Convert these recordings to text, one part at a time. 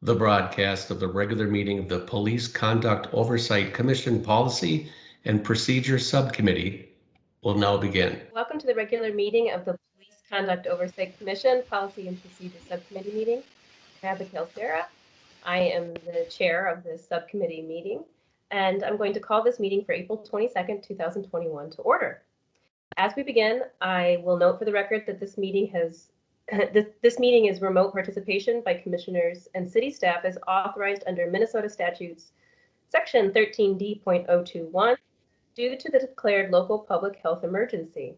The broadcast of the regular meeting of the Police Conduct Oversight Commission Policy and Procedure Subcommittee will now begin. Welcome to the regular meeting of the Police Conduct Oversight Commission Policy and Procedure Subcommittee meeting. I'm Abigail Sarah. I am the chair of this subcommittee meeting, and I'm going to call this meeting for April 22nd, 2021 to order. As we begin, I will note for the record that this meeting is remote participation by commissioners and city staff as authorized under Minnesota statutes section 13D.021 due to the declared local public health emergency.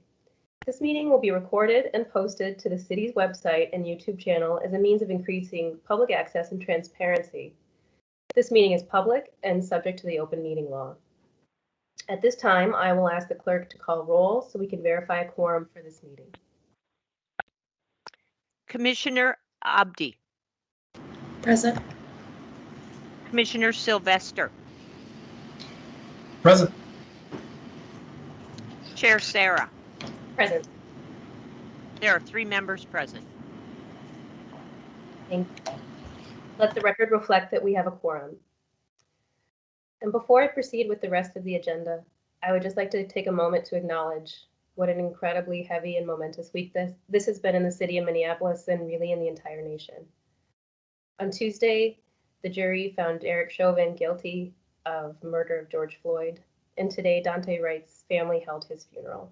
This meeting will be recorded and posted to the city's website and YouTube channel as a means of increasing public access and transparency. This meeting is public and subject to the open meeting law. At this time, I will ask the clerk to call roll so we can verify a quorum for this meeting. Commissioner Abdi. Present. Commissioner Sylvester. Present. Chair Sarah. Present. There are 3 members present. Thank you. Let the record reflect that we have a quorum. And before I proceed with the rest of the agenda, I would just like to take a moment to acknowledge what an incredibly heavy and momentous week this has been in the city of Minneapolis and really in the entire nation. On Tuesday, the jury found Eric Chauvin guilty of murder of George Floyd, and today Dante Wright's family held his funeral.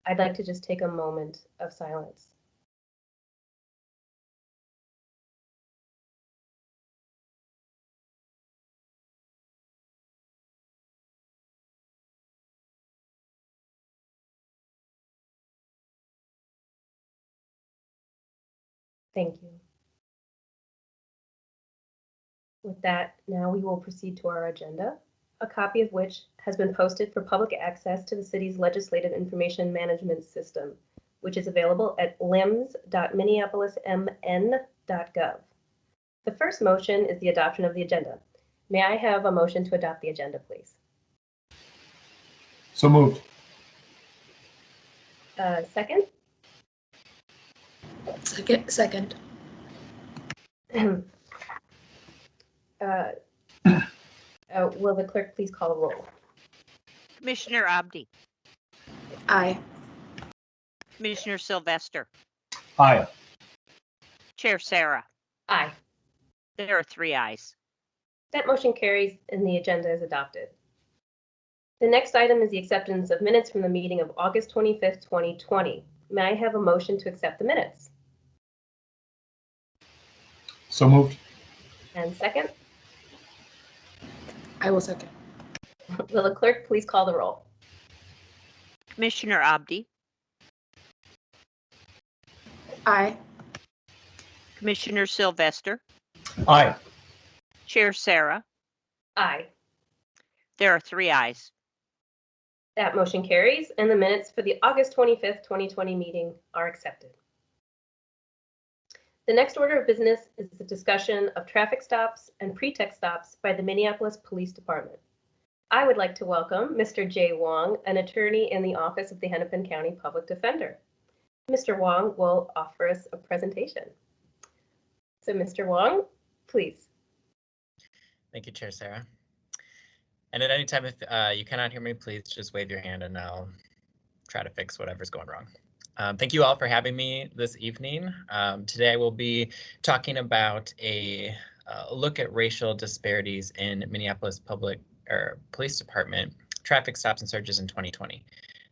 I'd like to just take a moment of silence. Thank you. With that, now we will proceed to our agenda, a copy of which has been posted for public access to the city's Legislative Information Management System, which is available at lims.minneapolismn.gov. The first motion is the adoption of the agenda. May I have a motion to adopt the agenda, please? So moved. Second? Second. Will the clerk please call a roll? Commissioner Abdi. Aye. Commissioner Sylvester. Aye. Chair Sarah. Aye. There are 3 ayes. That motion carries and the agenda is adopted. The next item is the acceptance of minutes from the meeting of August 25th, 2020. May I have a motion to accept the minutes? So moved. And second? I will second. Will the clerk please call the roll? Commissioner Abdi. Aye. Commissioner Sylvester. Aye. Chair Sarah. Aye. There are 3 ayes. That motion carries and the minutes for the August 25th, 2020 meeting are accepted. The next order of business is the discussion of traffic stops and pretext stops by the Minneapolis Police Department. I would like to welcome Mr. Jay Wong, an attorney in the Office of the Hennepin County Public Defender. Mr. Wong will offer us a presentation. So Mr. Wong, please. Thank you, Chair Sarah. And at any time, if you cannot hear me, please just wave your hand and I'll try to fix whatever's going wrong. Thank you all for having me this evening. Today I will be talking about a look at racial disparities in Minneapolis Police Department traffic stops and searches in 2020.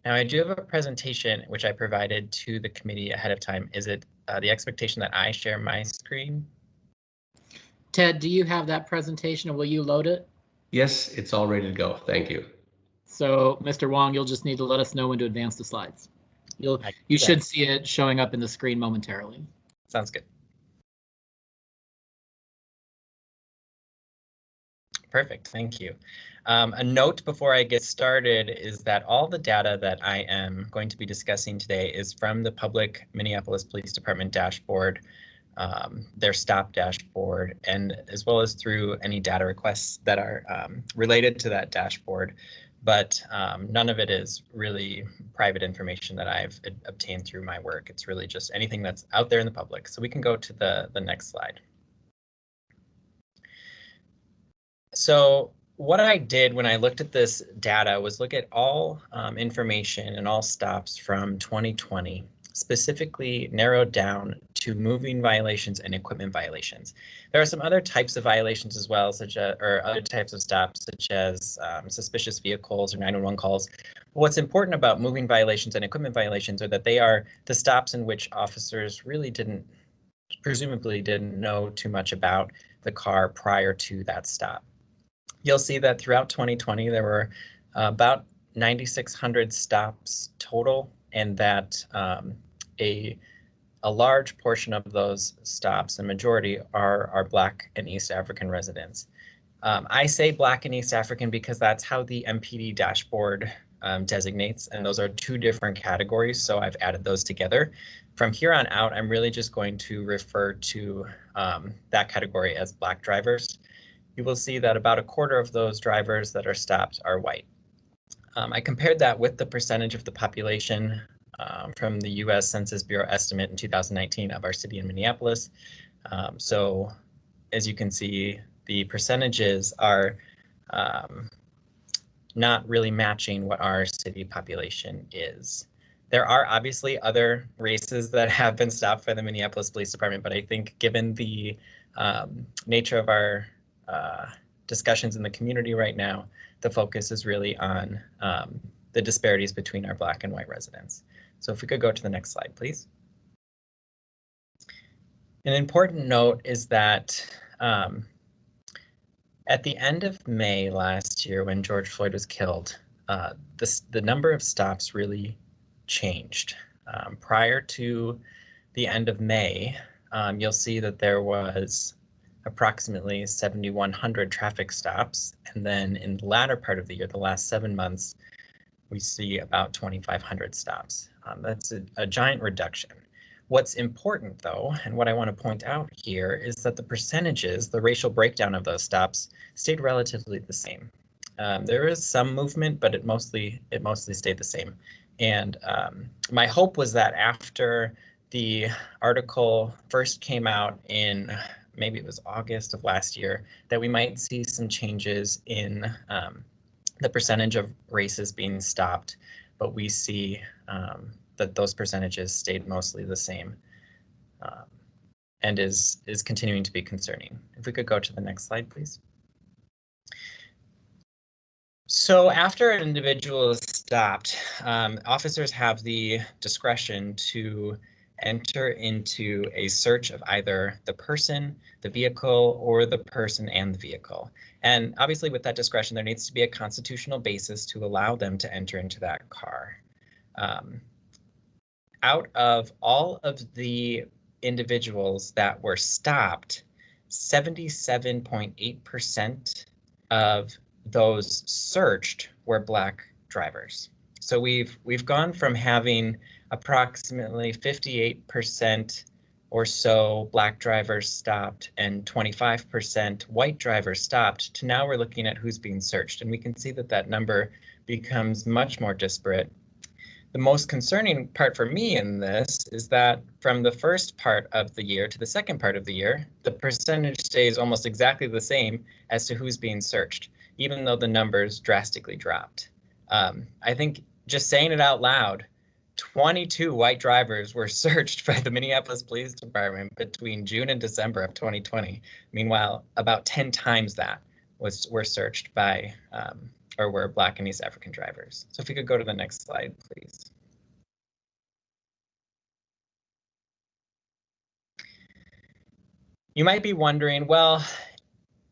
Now I do have a presentation which I provided to the committee ahead of time. Is it the expectation that I share my screen? Ted, do you have that presentation and will you load it? Yes, it's all ready to go. Thank you. So, Mr. Wong, you'll just need to let us know when to advance the slides. You should see it showing up in the screen momentarily. Sounds good. Perfect, thank you. A note before I get started is that all the data that I am going to be discussing today is from the public Minneapolis Police Department dashboard, their stop dashboard, and as well as through any data requests that are related to that dashboard. But none of it is really private information that I've obtained through my work. It's really just anything that's out there in the public. So we can go to the next slide. So what I did when I looked at this data was look at all information and all stops from 2020, specifically narrowed down to moving violations and equipment violations. There are some other types of violations as well, or other types of stops, such as suspicious vehicles or 911 calls. What's important about moving violations and equipment violations are that they are the stops in which officers really presumably didn't know too much about the car prior to that stop. You'll see that throughout 2020, there were about 9,600 stops total, and that a large portion of those stops, the majority, are Black and East African residents. I say Black and East African because that's how the MPD dashboard designates, and those are two different categories, so I've added those together. From here on out, I'm really just going to refer to that category as Black drivers. You will see that about a quarter of those drivers that are stopped are white. I compared that with the percentage of the population from the US Census Bureau estimate in 2019 of our city in Minneapolis. So as you can see, the percentages are not really matching what our city population is. There are obviously other races that have been stopped by the Minneapolis Police Department, but I think given the nature of our discussions in the community right now, the focus is really on the disparities between our Black and white residents. So if we could go to the next slide, please. An important note is that at the end of May last year, when George Floyd was killed, the number of stops really changed. Prior to the end of May, you'll see that there was approximately 7,100 traffic stops. And then in the latter part of the year, the last 7 months, we see about 2,500 stops. That's a giant reduction. What's important, though, and what I want to point out here, is that the percentages, the racial breakdown of those stops, stayed relatively the same. There is some movement, but it mostly stayed the same. And my hope was that after the article first came out in, maybe it was August of last year, that we might see some changes in the percentage of races being stopped, but we see that those percentages stayed mostly the same, and is continuing to be concerning. If we could go to the next slide, please. So after an individual is stopped, officers have the discretion to enter into a search of either the person, the vehicle, or the person and the vehicle. And obviously with that discretion, there needs to be a constitutional basis to allow them to enter into that car. Out of all of the individuals that were stopped, 77.8% of those searched were Black drivers. So we've gone from having approximately 58% or so Black drivers stopped and 25% white drivers stopped to now we're looking at who's being searched. And we can see that that number becomes much more disparate. The most concerning part for me in this is that from the first part of the year to the second part of the year, the percentage stays almost exactly the same as to who's being searched, even though the numbers drastically dropped. I think just saying it out loud, 22 white drivers were searched by the Minneapolis Police Department between June and December of 2020. Meanwhile, about 10 times that were searched by or were Black and East African drivers. So if we could go to the next slide, please. You might be wondering, well,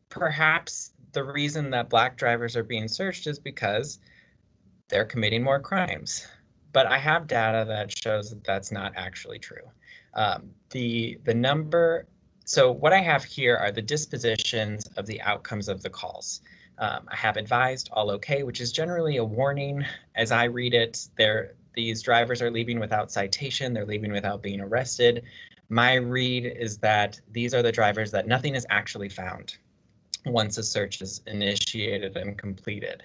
perhaps the reason that Black drivers are being searched is because they're committing more crimes. But I have data that shows that that's not actually true. The number, so what I have here are the dispositions of the outcomes of the calls. I have advised all okay, which is generally a warning. As I read it, these drivers are leaving without citation, they're leaving without being arrested. My read is that these are the drivers that nothing is actually found once a search is initiated and completed.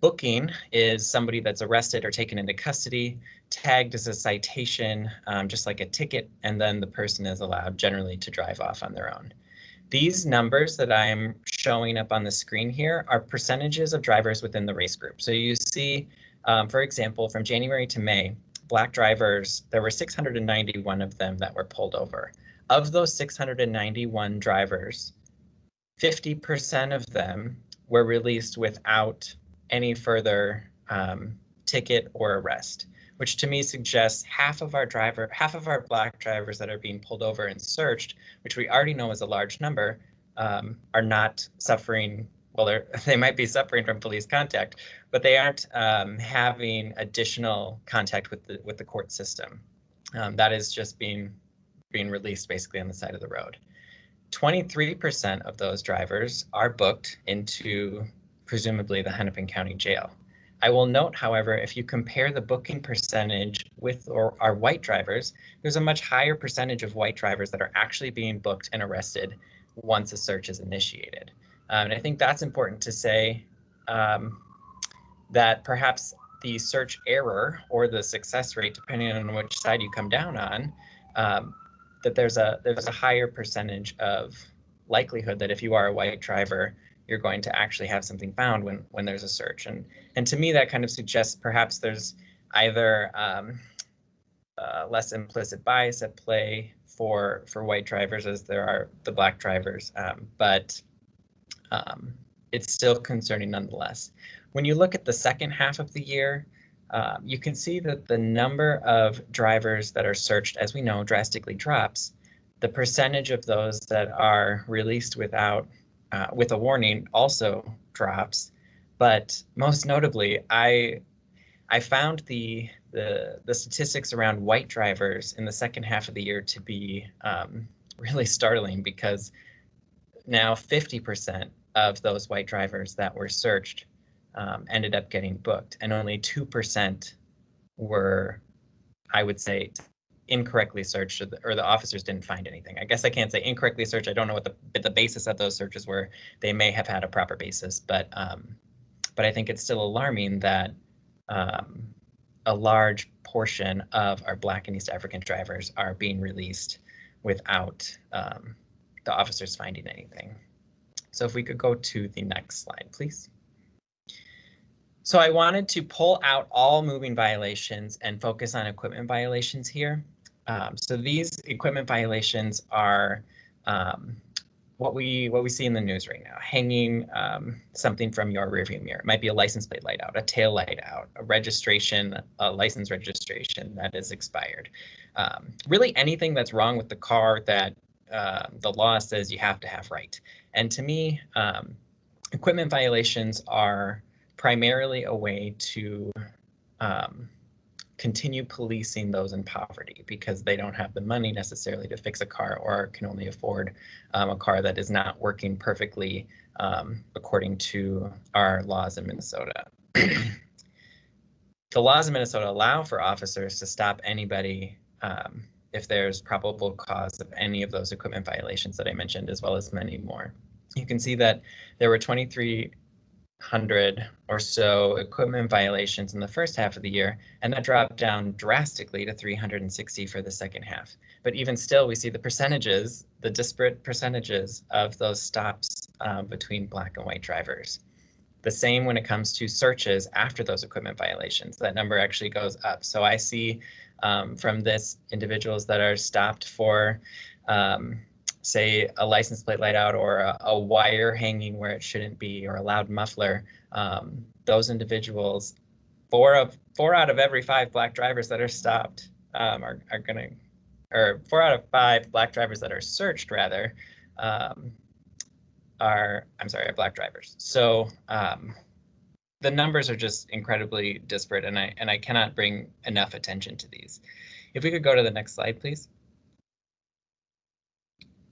Booking is somebody that's arrested or taken into custody, tagged as a citation, just like a ticket, and then the person is allowed generally to drive off on their own. These numbers that I'm showing showing up on the screen here are percentages of drivers within the race group. So you see, for example, from January to May, Black drivers, there were 691 of them that were pulled over. Of those 691 drivers, 50% of them were released without any further ticket or arrest, which to me suggests half of our Black drivers that are being pulled over and searched, which we already know is a large number, are not suffering. Well, they might be suffering from police contact, but they aren't having additional contact with the court system. That is just being released basically on the side of the road. 23% of those drivers are booked into presumably the Hennepin County Jail. I will note, however, if you compare the booking percentage with our white drivers, there's a much higher percentage of white drivers that are actually being booked and arrested once a search is initiated. And I think that's important to say, that perhaps the search error or the success rate, depending on which side you come down on, that there's a higher percentage of likelihood that if you are a white driver, you're going to actually have something found when there's a search. And to me, that kind of suggests perhaps there's either less implicit bias at play for white drivers as there are the Black drivers, but it's still concerning nonetheless. When you look at the second half of the year, you can see that the number of drivers that are searched, as we know, drastically drops. The percentage of those that are released without with a warning also drops. But most notably, I found the statistics around white drivers in the second half of the year to be really startling, because now 50% of those white drivers that were searched ended up getting booked, and only 2% were, I would say, incorrectly searched, or the officers didn't find anything. I guess I can't say incorrectly searched. I don't know what the basis of those searches were. They may have had a proper basis, but I think it's still alarming that a large portion of our Black and East African drivers are being released without the officers finding anything. So if we could go to the next slide, please. So I wanted to pull out all moving violations and focus on equipment violations here. So these equipment violations are what we see in the news right now: hanging something from your rearview mirror. It might be a license plate light out, a tail light out, a license registration that is expired. Really anything that's wrong with the car that the law says you have to have right. And to me, equipment violations are primarily a way to continue policing those in poverty, because they don't have the money necessarily to fix a car, or can only afford a car that is not working perfectly according to our laws in Minnesota. The laws in Minnesota allow for officers to stop anybody if there's probable cause of any of those equipment violations that I mentioned, as well as many more. You can see that there were 2,300 or so equipment violations in the first half of the year, and that dropped down drastically to 360 for the second half. But even still, we see the percentages, the disparate percentages of those stops between Black and white drivers. The same when it comes to searches after those equipment violations. That number actually goes up. So I see from this individuals that are stopped for say a license plate light out, or a wire hanging where it shouldn't be, or a loud muffler. Those individuals, four out of every 5 Black drivers that are stopped or 4 out of 5 Black drivers that are searched rather are Black drivers. So the numbers are just incredibly disparate, and I cannot bring enough attention to these. If we could go to the next slide, please.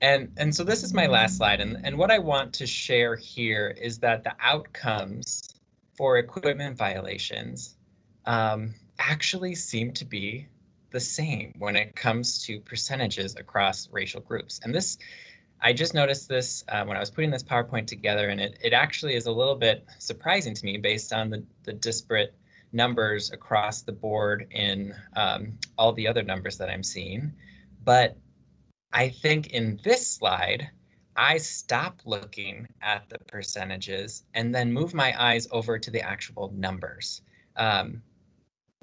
And so this is my last slide, and what I want to share here is that the outcomes for equipment violations actually seem to be the same when it comes to percentages across racial groups. And this, I just noticed this when I was putting this PowerPoint together, and it actually is a little bit surprising to me based on the disparate numbers across the board in all the other numbers that I'm seeing. But I think in this slide, I stop looking at the percentages and then move my eyes over to the actual numbers.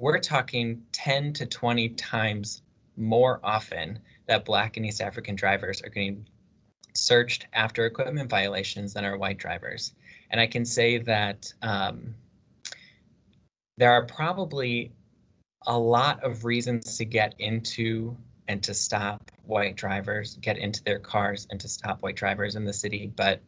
We're talking 10 to 20 times more often that Black and East African drivers are getting searched after equipment violations than are white drivers. And I can say that there are probably a lot of reasons to get into and to stop white drivers, get into their cars and to stop white drivers in the city. But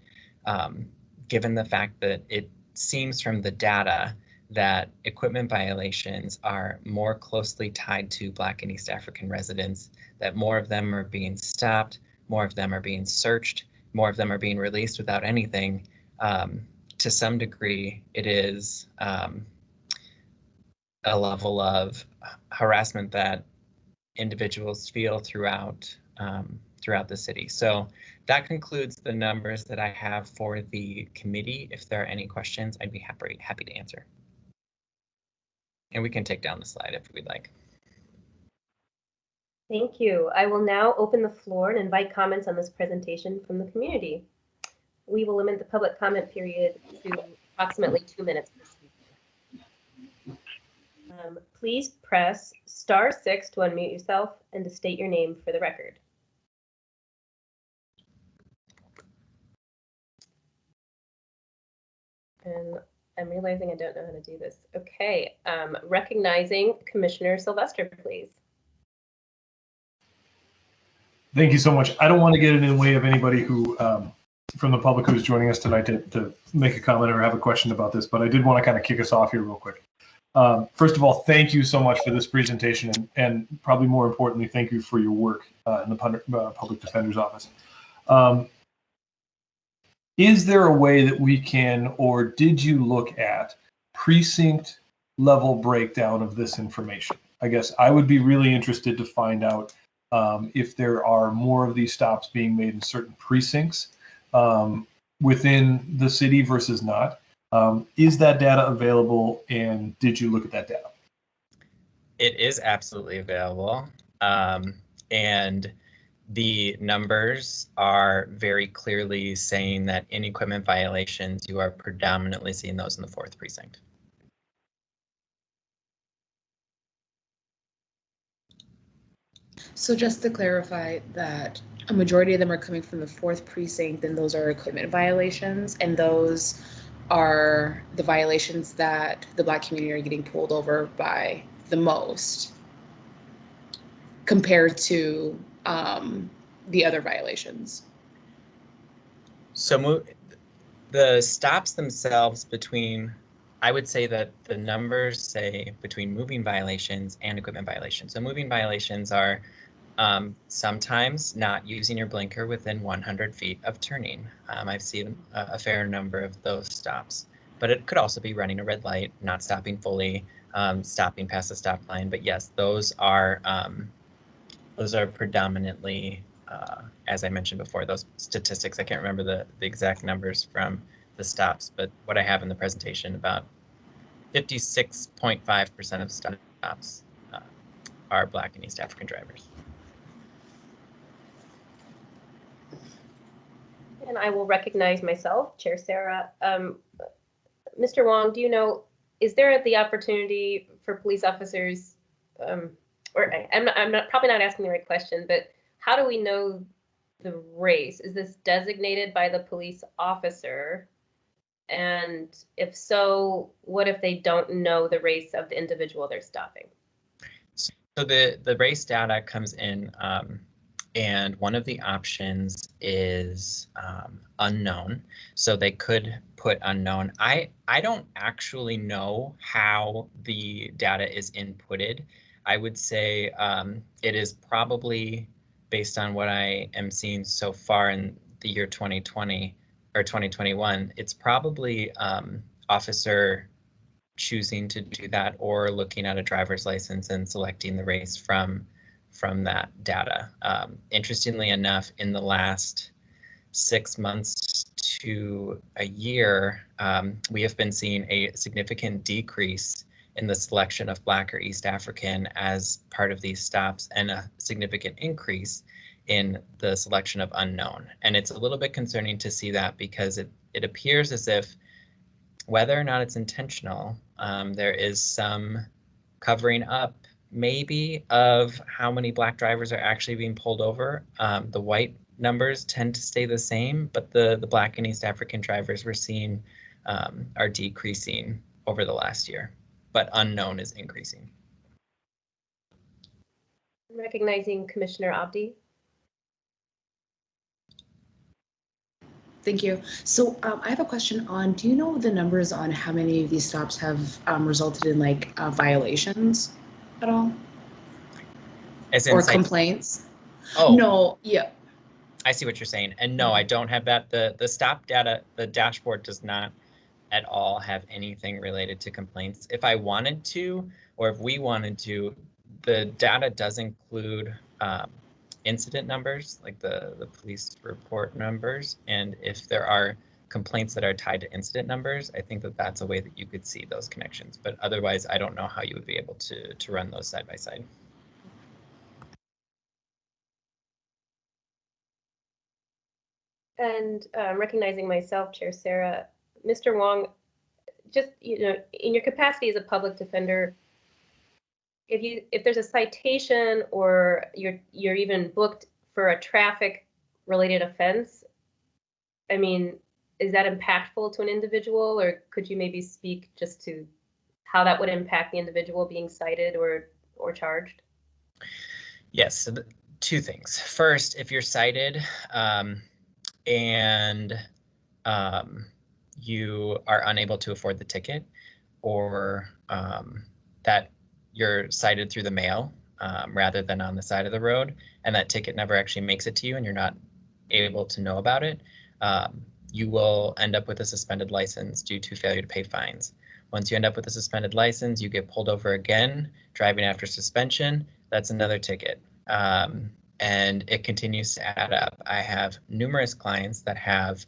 given the fact that it seems from the data that equipment violations are more closely tied to Black and East African residents, that more of them are being stopped, more of them are being searched, more of them are being released without anything. To some degree, it is a level of harassment that individuals feel throughout the city. So that concludes the numbers that I have for the committee. If there are any questions, I'd be happy to answer. And we can take down the slide if we'd like. Thank you. I will now open the floor and invite comments on this presentation from the community. We will limit the public comment period to approximately 2 minutes per speaker. Please press *6 to unmute yourself and to state your name for the record. And I'm realizing I don't know how to do this. Okay, recognizing Commissioner Sylvester, please. Thank you so much. I don't want to get in the way of anybody who, from the public who's joining us tonight to make a comment or have a question about this, but I did want to kind of kick us off here real quick. First of all, thank you so much for this presentation, and probably more importantly, thank you for your work in the Public Defender's Office. Is there a way that we can, or did you look at precinct level breakdown of this information? I guess I would be really interested to find out if there are more of these stops being made in certain precincts within the city versus not. Is that data available, and did you look at that data? It is absolutely available. And the numbers are very clearly saying that in equipment violations, you are predominantly seeing those in the 4th precinct. So just to clarify that a majority of them are coming from the 4th precinct, and those are equipment violations, and those are the violations that the Black community are getting pulled over by the most compared to the other violations. So the stops themselves between, I would say that the numbers say between moving violations and equipment violations. So moving violations are sometimes not using your blinker within 100 feet of turning. I've seen a fair number of those stops, but it could also be running a red light, not stopping fully, stopping past the stop line. But yes, those are predominantly, as I mentioned before, those statistics. I can't remember the exact numbers from the stops, but what I have in the presentation, about 56.5% of stops are Black and East African drivers. And I will recognize myself, Chair Sarah. Mr. Wong, do you know, is there the opportunity for police officers, or I'm probably not asking the right question, but how do we know the race? Is this designated by the police officer? And if so, what if they don't know the race of the individual they're stopping? So the race data comes in, and one of the options is unknown. So they could put unknown. I don't actually know how the data is inputted. I would say it is probably based on what I am seeing so far in the year 2020 or 2021. It's probably officer choosing to do that, or looking at a driver's license and selecting the race from that data. Interestingly enough, in the last 6 months to a year, we have been seeing a significant decrease in the selection of Black or East African as part of these stops, and a significant increase in the selection of unknown. And it's a little bit concerning to see that because it appears as if, whether or not it's intentional, there is some covering up maybe of how many Black drivers are actually being pulled over. The white numbers tend to stay the same, but the Black and East African drivers we're seeing are decreasing over the last year, but unknown is increasing. Recognizing Commissioner Abdi. Thank you. So I have a question on, do you know the numbers on how many of these stops have resulted in like violations at all? As in Or complaints? Oh, no, yeah. I see what you're saying. And no, I don't have that. The stop data, the dashboard does not at all have anything related to complaints. If I wanted to, or if we wanted to, the data does include incident numbers, like the police report numbers. And if there are complaints that are tied to incident numbers, I think that that's a way that you could see those connections. But otherwise, I don't know how you would be able to run those side by side. And recognizing myself, Chair Sarah, Mr. Wong, just, in your capacity as a public defender, if there's a citation or you're even booked for a traffic related offense, I mean, is that impactful to an individual, or could you maybe speak just to how that would impact the individual being cited or charged? Yes, so two things. First, if you're cited and you are unable to afford the ticket, or that you're cited through the mail rather than on the side of the road, and that ticket never actually makes it to you and you're not able to know about it, you will end up with a suspended license due to failure to pay fines. Once you end up with a suspended license, you get pulled over again, driving after suspension, that's another ticket. And it continues to add up. I have numerous clients that have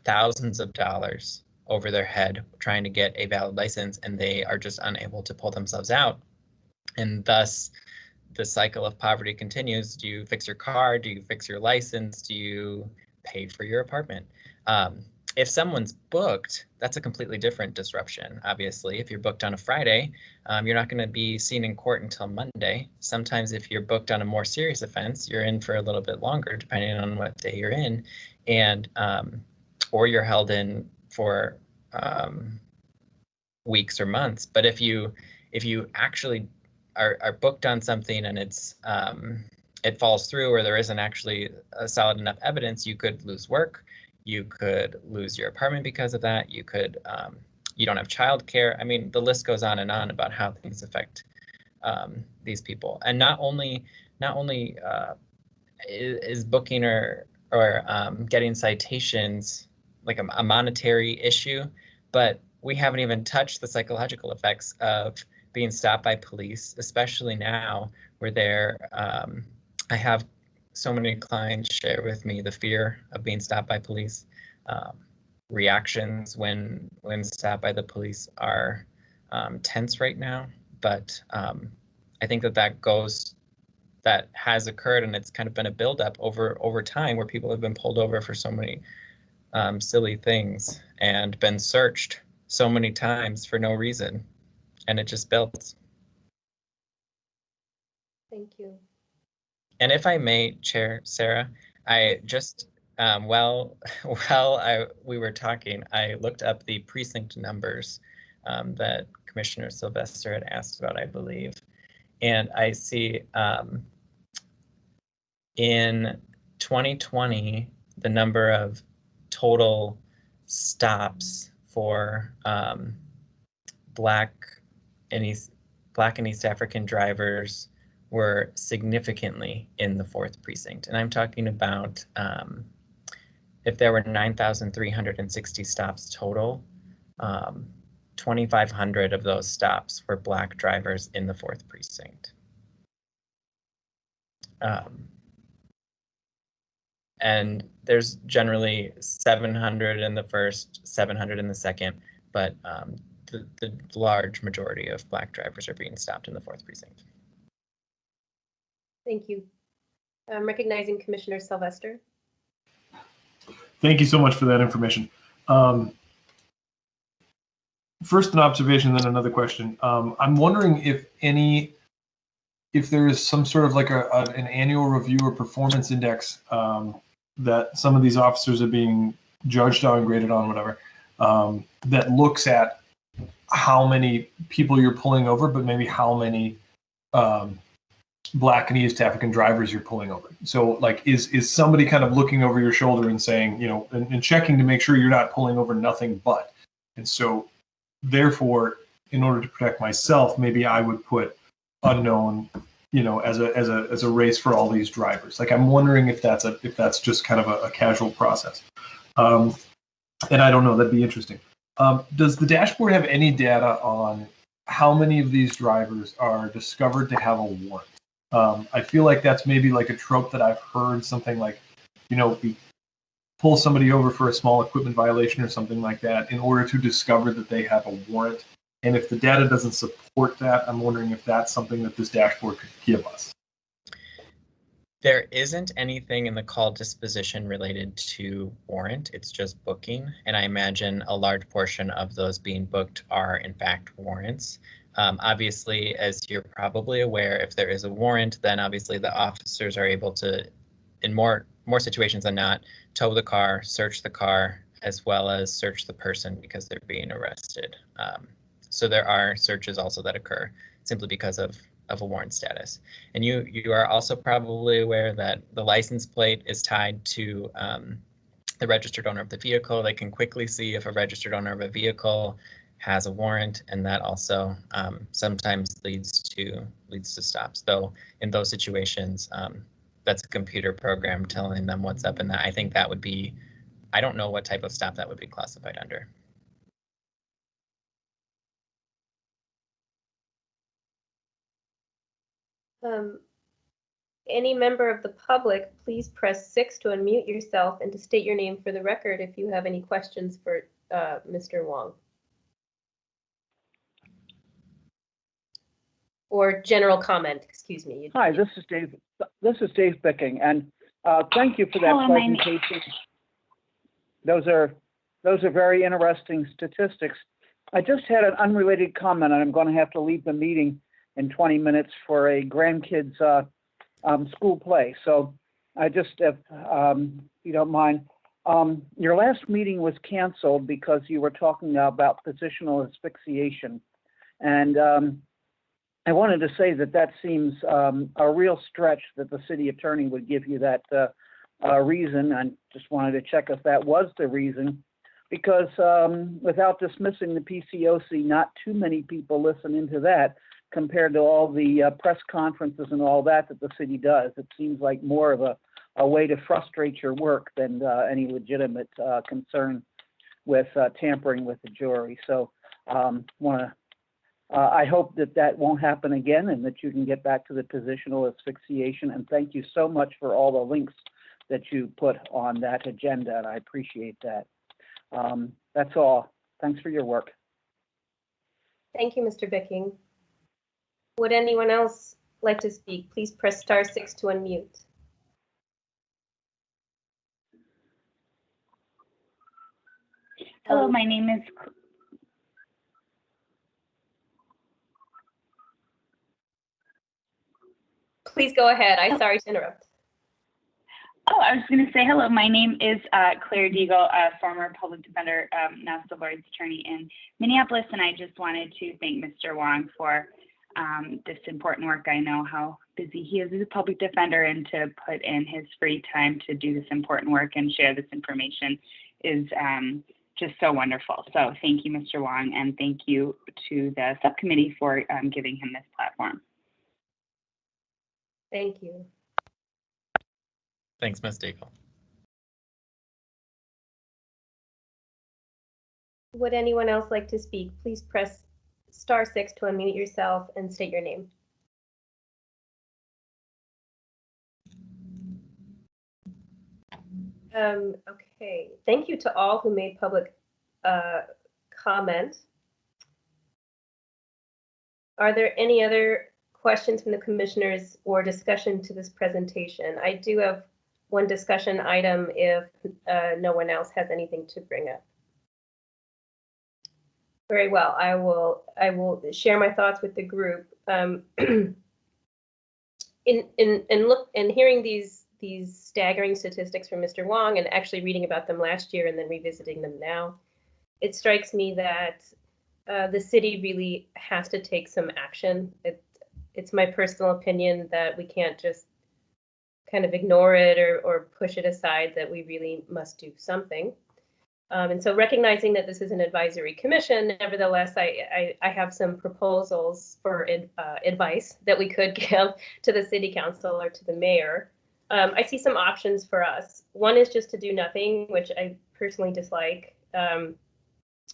thousands of dollars over their head trying to get a valid license, and they are just unable to pull themselves out. And thus, the cycle of poverty continues. Do you fix your car? Do you fix your license? Do you pay for your apartment? If someone's booked, that's a completely different disruption. Obviously, if you're booked on a Friday, you're not going to be seen in court until Monday. Sometimes if you're booked on a more serious offense, you're in for a little bit longer, depending on what day you're in, and or you're held in for weeks or months. But if you actually are booked on something and it's it falls through, or there isn't actually a solid enough evidence, you could lose work, you could lose your apartment because of that, you could you don't have childcare. I mean, the list goes on and on about how things affect these people. And not only is booking or getting citations like a monetary issue, but we haven't even touched the psychological effects of being stopped by police, especially now where they're, I have so many clients share with me the fear of being stopped by police. Reactions when stopped by the police are tense right now, but I think that has occurred, and it's kind of been a buildup over time where people have been pulled over for so many silly things and been searched so many times for no reason, and it just builds. Thank you. And if I may, Chair Sarah, I just we were talking, I looked up the precinct numbers that Commissioner Sylvester had asked about, I believe, and I see in 2020 the number of total stops for Black and East African drivers were significantly in the 4th precinct. And I'm talking about if there were 9,360 stops total, 2,500 of those stops were Black drivers in the 4th precinct. And there's generally 700 in the 1st, 700 in the 2nd, but the large majority of Black drivers are being stopped in the 4th precinct. Thank you. I'm recognizing Commissioner Sylvester. Thank you so much for that information. First, an observation, then another question. I'm wondering if there is some sort of like an annual review or performance index that some of these officers are being judged on, graded on, whatever, that looks at how many people you're pulling over, but maybe how many Black and East African drivers you're pulling over. So like, is somebody kind of looking over your shoulder and saying, you know, and checking to make sure you're not pulling over nothing but. And so therefore, in order to protect myself, maybe I would put unknown, you know, as a race for all these drivers. Like, I'm wondering if that's just kind of a casual process. And I don't know, that'd be interesting. Does the dashboard have any data on how many of these drivers are discovered to have a warrant? I feel like that's maybe like a trope that I've heard, something like, you know, we pull somebody over for a small equipment violation or something like that in order to discover that they have a warrant. And if the data doesn't support that, I'm wondering if that's something that this dashboard could give us. There isn't anything in the call disposition related to warrant. It's just booking. And I imagine a large portion of those being booked are in fact warrants. Obviously, as you're probably aware, if there is a warrant, then obviously the officers are able to, in more situations than not, tow the car, search the car, as well as search the person because they're being arrested. So there are searches also that occur simply because of a warrant status. And you are also probably aware that the license plate is tied to the registered owner of the vehicle. They can quickly see if a registered owner of a vehicle has a warrant, and that also sometimes leads to stops. Though in those situations, that's a computer program telling them what's up, and that I think that would be, I don't know what type of stop that would be classified under. Any member of the public, please press 6 to unmute yourself and to state your name for the record if you have any questions for Mr. Wong. Or general comment, excuse me. Hi, this is Dave. This is Dave Bicking, and thank you for that presentation. Those are very interesting statistics. I just had an unrelated comment, and I'm going to have to leave the meeting in 20 minutes for a grandkids school play. So I just, if you don't mind, your last meeting was canceled because you were talking about positional asphyxiation, and I wanted to say that seems a real stretch that the city attorney would give you that reason. I just wanted to check if that was the reason, because without dismissing the PCOC, not too many people listen into that compared to all the press conferences and all that the city does. It seems like more of a way to frustrate your work than any legitimate concern with tampering with the jury. So I hope that won't happen again and that you can get back to the positional asphyxiation. And thank you so much for all the links that you put on that agenda, and I appreciate that. That's all. Thanks for your work. Thank you, Mr. Bicking. Would anyone else like to speak? Please press *6 to unmute. Hello, my name is... Please go ahead. I'm sorry to interrupt. Oh, I was going to say hello. My name is Claire Deagle, a former public defender, now the Lord's attorney in Minneapolis, and I just wanted to thank Mr. Wong for this important work. I know how busy he is as a public defender, and to put in his free time to do this important work and share this information is just so wonderful. So thank you, Mr. Wong, and thank you to the subcommittee for giving him this platform. Thank you. Thanks, Ms. Deagle. Would anyone else like to speak? Please press *6 to unmute yourself and state your name. Okay, thank you to all who made public comment. Are there any other questions from the commissioners or discussion to this presentation. I do have one discussion item if no one else has anything to bring up. Very well. I will share my thoughts with the group. In hearing these staggering statistics from Mr. Wong and actually reading about them last year and then revisiting them now, it strikes me that the city really has to take some action. It's my personal opinion that we can't just kind of ignore it or push it aside, that we really must do something. And so recognizing that this is an advisory commission, nevertheless, I have some proposals for advice that we could give to the city council or to the mayor. I see some options for us. One is just to do nothing, which I personally dislike.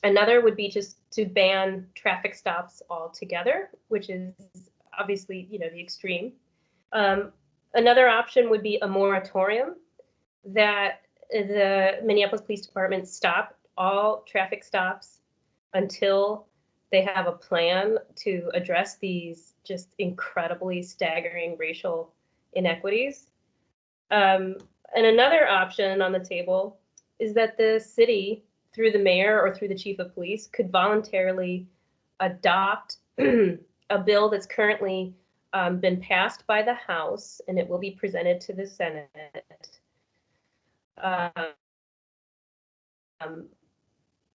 Another would be just to ban traffic stops altogether, which is obviously, the extreme. Another option would be a moratorium that the Minneapolis Police Department stop all traffic stops until they have a plan to address these just incredibly staggering racial inequities. And another option on the table is that the city, through the mayor or through the chief of police, could voluntarily adopt a bill that's currently been passed by the House, and it will be presented to the Senate.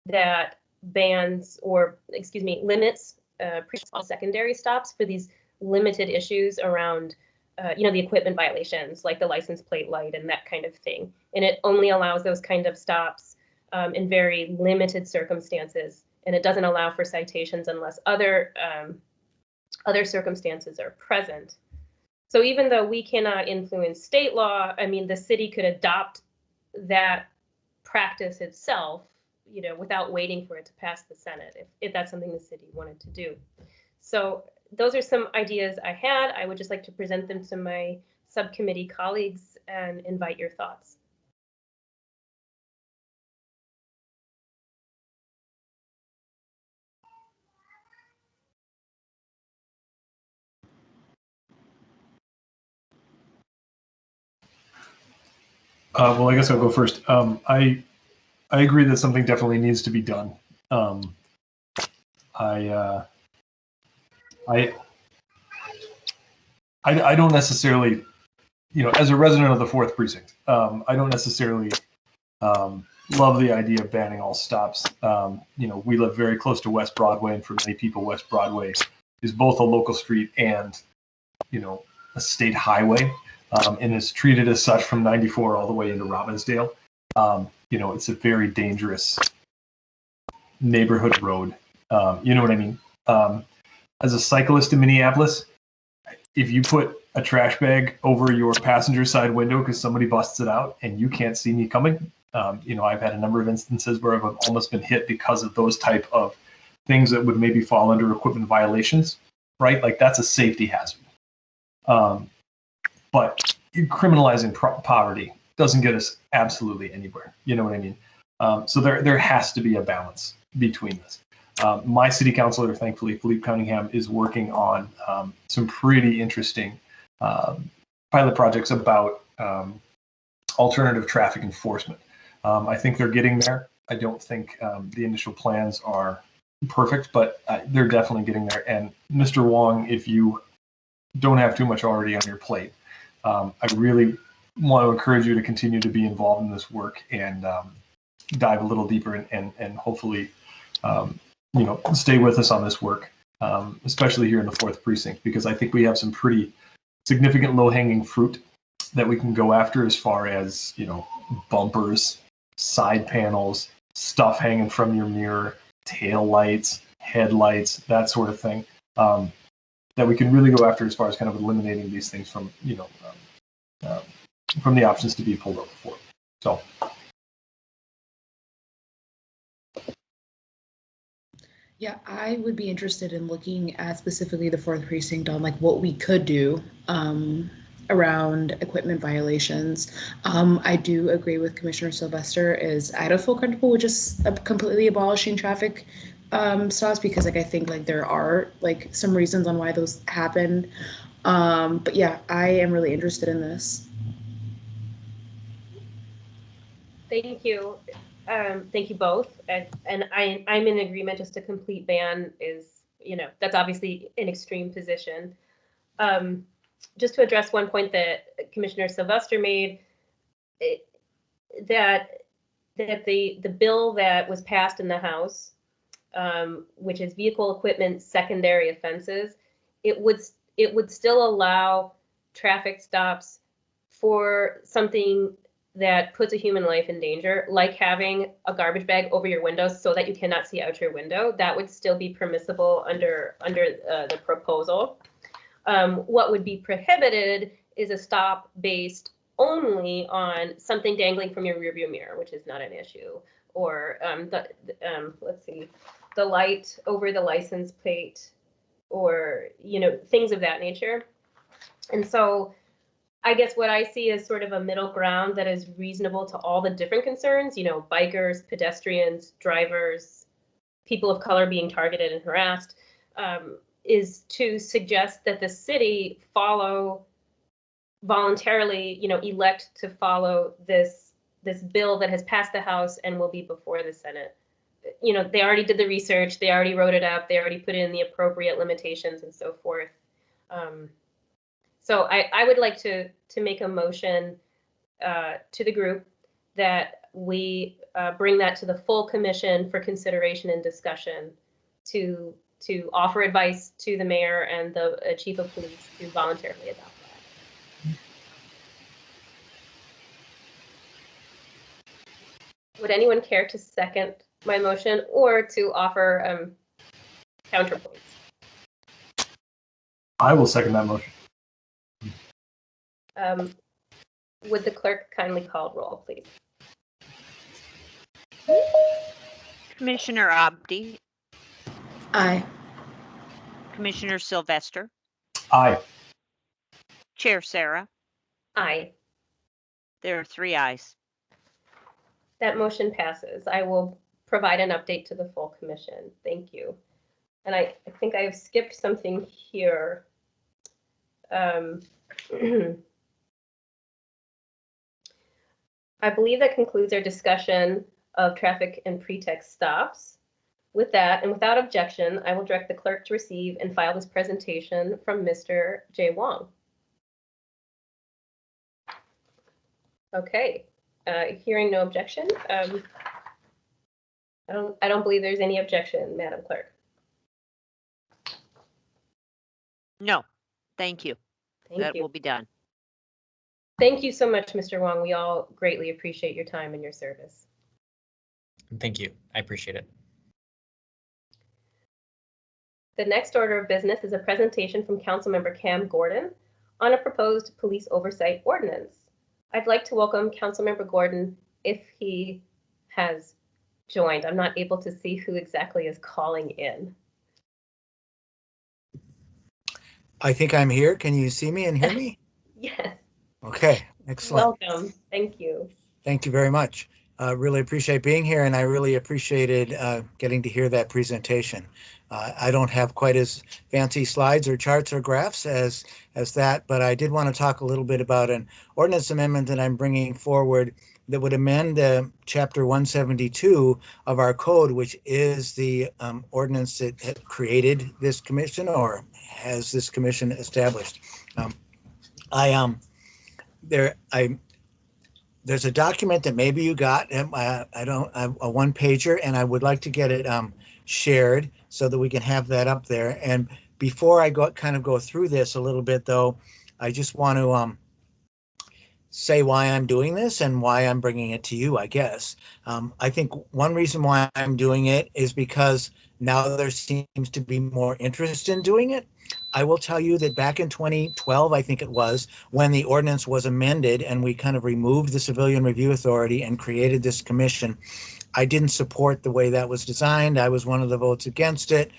That bans limits all secondary stops for these limited issues around, the equipment violations, like the license plate light and that kind of thing. And it only allows those kind of stops in very limited circumstances, and it doesn't allow for citations unless other circumstances are present. So even though we cannot influence state law, the city could adopt that practice itself, without waiting for it to pass the Senate, if that's something the city wanted to do. So those are some ideas I had. I would just like to present them to my subcommittee colleagues and invite your thoughts. Well, I guess I'll go first. I agree that something definitely needs to be done. I don't necessarily, as a resident of the 4th precinct, I don't necessarily love the idea of banning all stops. We live very close to West Broadway, and for many people, West Broadway is both a local street and, a state highway, and is treated as such from 94 all the way into Robbinsdale. It's a very dangerous neighborhood road. You know what I mean? As a cyclist in Minneapolis, if you put a trash bag over your passenger side window because somebody busts it out and you can't see me coming, I've had a number of instances where I've almost been hit because of those type of things that would maybe fall under equipment violations, right? Like that's a safety hazard. But criminalizing poverty doesn't get us absolutely anywhere. You know what I mean? So there has to be a balance between this. My city councilor, thankfully, Philippe Cunningham, is working on some pretty interesting pilot projects about alternative traffic enforcement. I think they're getting there. I don't think the initial plans are perfect, but they're definitely getting there. And Mr. Wong, if you don't have too much already on your plate, I really want to encourage you to continue to be involved in this work and dive a little deeper and hopefully stay with us on this work, especially here in the 4th precinct, because I think we have some pretty significant low-hanging fruit that we can go after as far as, bumpers, side panels, stuff hanging from your mirror, tail lights, headlights, that sort of thing, that we can really go after as far as kind of eliminating these things from, from the options to be pulled over for. So. Yeah, I would be interested in looking at specifically the 4th precinct on what we could do around equipment violations. I do agree with Commissioner Sylvester. I don't feel comfortable with just completely abolishing traffic So that's because like I think like there are like some reasons on why those happened. But yeah, I am really interested in this. Thank you. Thank you both. And I'm in agreement. Just a complete ban is, that's obviously an extreme position. Just to address one point that Commissioner Sylvester made, that the bill that was passed in the House, which is vehicle equipment secondary offenses, it would still allow traffic stops for something that puts a human life in danger, like having a garbage bag over your window so that you cannot see out your window. That would still be permissible under the proposal. What would be prohibited is a stop based only on something dangling from your rearview mirror, which is not an issue, or let's see, the light over the license plate, or things of that nature. And so I guess what I see is sort of a middle ground that is reasonable to all the different concerns, bikers, pedestrians, drivers, people of color being targeted and harassed, is to suggest that the city voluntarily, elect to follow this bill that has passed the House and will be before the Senate. They already did the research, they already wrote it up, they already put in the appropriate limitations and so forth. So I would like to make a motion to the group that we bring that to the full commission for consideration and discussion, to offer advice to the mayor and the chief of police to voluntarily adopt that. Would anyone care to second my motion or to offer counterpoints? I will second that motion. Would the clerk kindly call roll, please? Commissioner Abdi, Aye. Commissioner Sylvester, Aye. Chair Sarah. Aye. There are 3 ayes. That motion passes. I will provide an update to the full commission. Thank you. And I think I have skipped something here. I believe that concludes our discussion of traffic and pretext stops. With that, and without objection, I will direct the clerk to receive and file this presentation from Mr. Jay Wong. Okay, hearing no objection. I don't believe there's any objection, Madam Clerk. No, thank you. Thank you. Will be done. Thank you so much, Mr. Wong. We all greatly appreciate your time and your service. Thank you. I appreciate it. The next order of business is a presentation from Councilmember Cam Gordon on a proposed police oversight ordinance. I'd like to welcome Councilmember Gordon if he has joined. I'm not able to see who exactly is calling in. I think I'm here. Can you see me and hear me? Yes. Okay, excellent. Welcome. Thank you. Thank you very much. Really appreciate being here, and I really appreciated getting to hear that presentation. I don't have quite as fancy slides or charts or graphs as that, but I did want to talk a little bit about an ordinance amendment that I'm bringing forward that would amend Chapter 172 of our code, which is the ordinance that had created this commission or has this commission established. There's a document that maybe you got. I don't. A one-pager, and I would like to get it shared so that we can have that up there. And before I go through this a little bit, though, I just want to say why I'm doing this and why I'm bringing it to you, I guess. I think one reason why I'm doing it is because now there seems to be more interest in doing it. I will tell you that back in 2012, I think it was, when the ordinance was amended and we kind of removed the Civilian Review Authority and created this commission, I didn't support the way that was designed. I was one of the votes against it,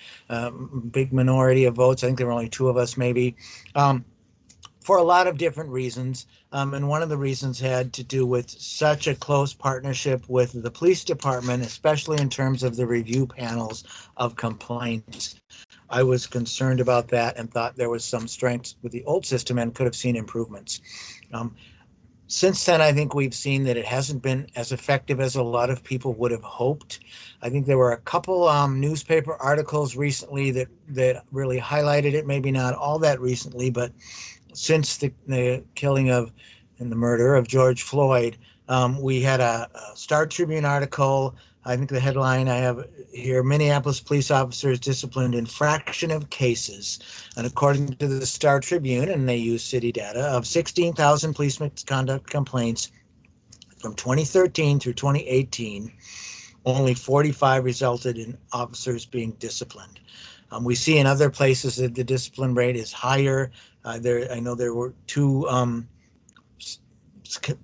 big minority of votes. I think there were only 2 of us maybe. for a lot of different reasons. And one of the reasons had to do with such a close partnership with the police department, especially in terms of the review panels of complaints. I was concerned about that and thought there was some strengths with the old system and could have seen improvements. Since then, I think we've seen that it hasn't been as effective as a lot of people would have hoped. I think there were a couple newspaper articles recently that really highlighted it, maybe not all that recently, but since the killing of and the murder of George Floyd, we had a Star Tribune article. I think the headline I have here, Minneapolis police officers disciplined in fraction of cases. And according to the Star Tribune, and they use city data, of 16,000 police misconduct complaints from 2013 through 2018, only 45 resulted in officers being disciplined. We see in other places that the discipline rate is higher. I know there were two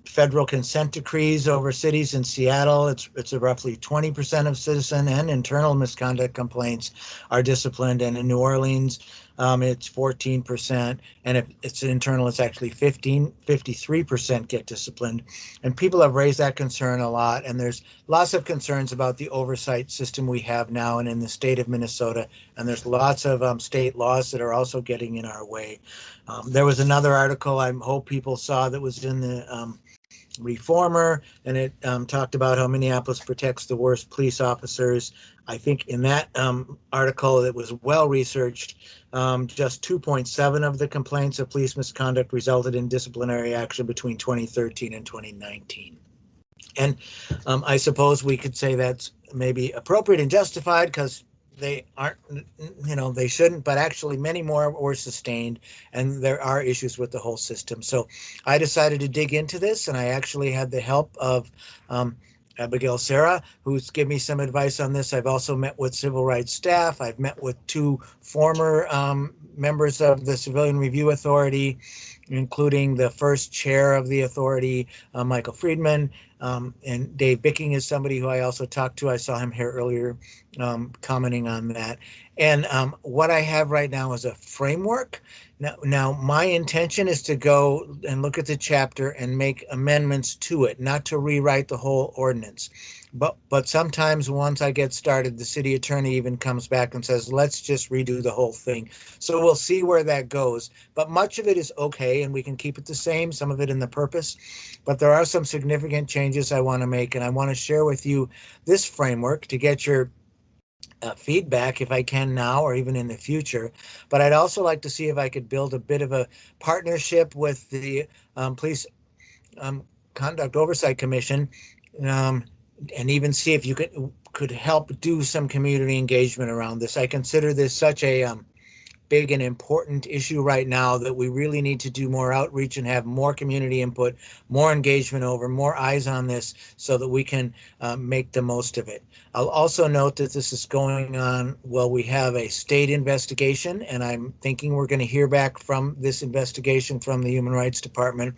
federal consent decrees over cities in Seattle. It's a roughly 20% of citizen and internal misconduct complaints are disciplined, and in New Orleans, it's 14%, and if it's internal, it's actually 53% get disciplined. And people have raised that concern a lot, and there's lots of concerns about the oversight system we have now and in the state of Minnesota, and there's lots of state laws that are also getting in our way. There was another article I hope people saw that was in the Reformer, and it talked about how Minneapolis protects the worst police officers. I think in that article that was well researched, just 2.7 of the complaints of police misconduct resulted in disciplinary action between 2013 and 2019. And I suppose we could say that's maybe appropriate and justified because they aren't, they shouldn't, but actually many more were sustained, and there are issues with the whole system. So I decided to dig into this, and I actually had the help of Abigail Sarah, who's given me some advice on this. I've also met with civil rights staff. I've met with two former members of the Civilian Review Authority, including the first chair of the authority, Michael Friedman, and Dave Bicking is somebody who I also talked to. I saw him here earlier commenting on that. And what I have right now is a framework. Now, my intention is to go and look at the chapter and make amendments to it, not to rewrite the whole ordinance. But sometimes once I get started, the city attorney even comes back and says, let's just redo the whole thing. So we'll see where that goes. But much of it is okay, and we can keep it the same, some of it in the purpose. But there are some significant changes I want to make, and I want to share with you this framework to get your feedback if I can now or even in the future. But I'd also like to see if I could build a bit of a partnership with the Police Conduct Oversight Commission, and even see if you could help do some community engagement around this. I consider this such a big and important issue right now that we really need to do more outreach and have more community input, more engagement over, more eyes on this so that we can make the most of it. I'll also note that this is going on while we have a state investigation, and I'm thinking we're going to hear back from this investigation from the Human Rights Department,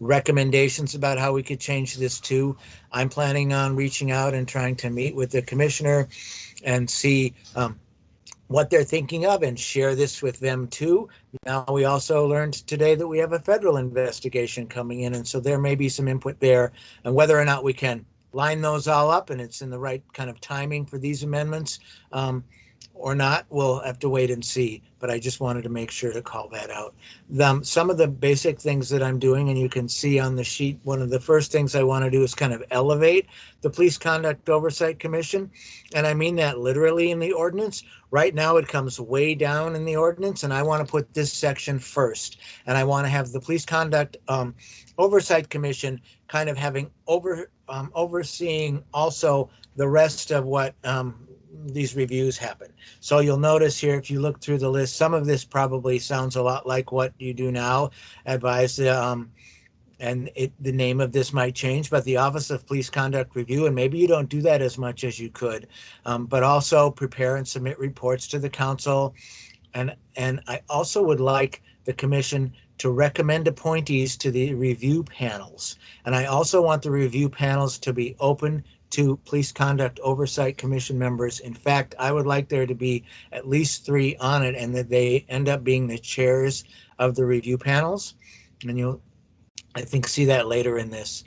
recommendations about how we could change this too. I'm planning on reaching out and trying to meet with the commissioner and see what they're thinking of and share this with them too. Now, we also learned today that we have a federal investigation coming in, and so there may be some input there, and whether or not we can line those all up and it's in the right kind of timing for these amendments or not, we'll have to wait and see. But I just wanted to make sure to call that out. Some of the basic things that I'm doing, and you can see on the sheet, one of the first things I want to do is kind of elevate the Police Conduct Oversight Commission. And I mean that literally in the ordinance. Right now it comes way down in the ordinance, and I want to put this section first. And I want to have the Police Conduct Oversight Commission kind of having overseeing also the rest of what these reviews happen. So you'll notice here, if you look through the list, some of this probably sounds a lot like what you do now. Advise the name of this might change, but the Office of Police Conduct Review, and maybe you don't do that as much as you could, but also prepare and submit reports to the council. And I also would like the commission to recommend appointees to the review panels. And I also want the review panels to be open 2 Police Conduct Oversight Commission members. In fact, I would like there to be at least 3 on it, and that they end up being the chairs of the review panels. And you'll, I think, see that later in this.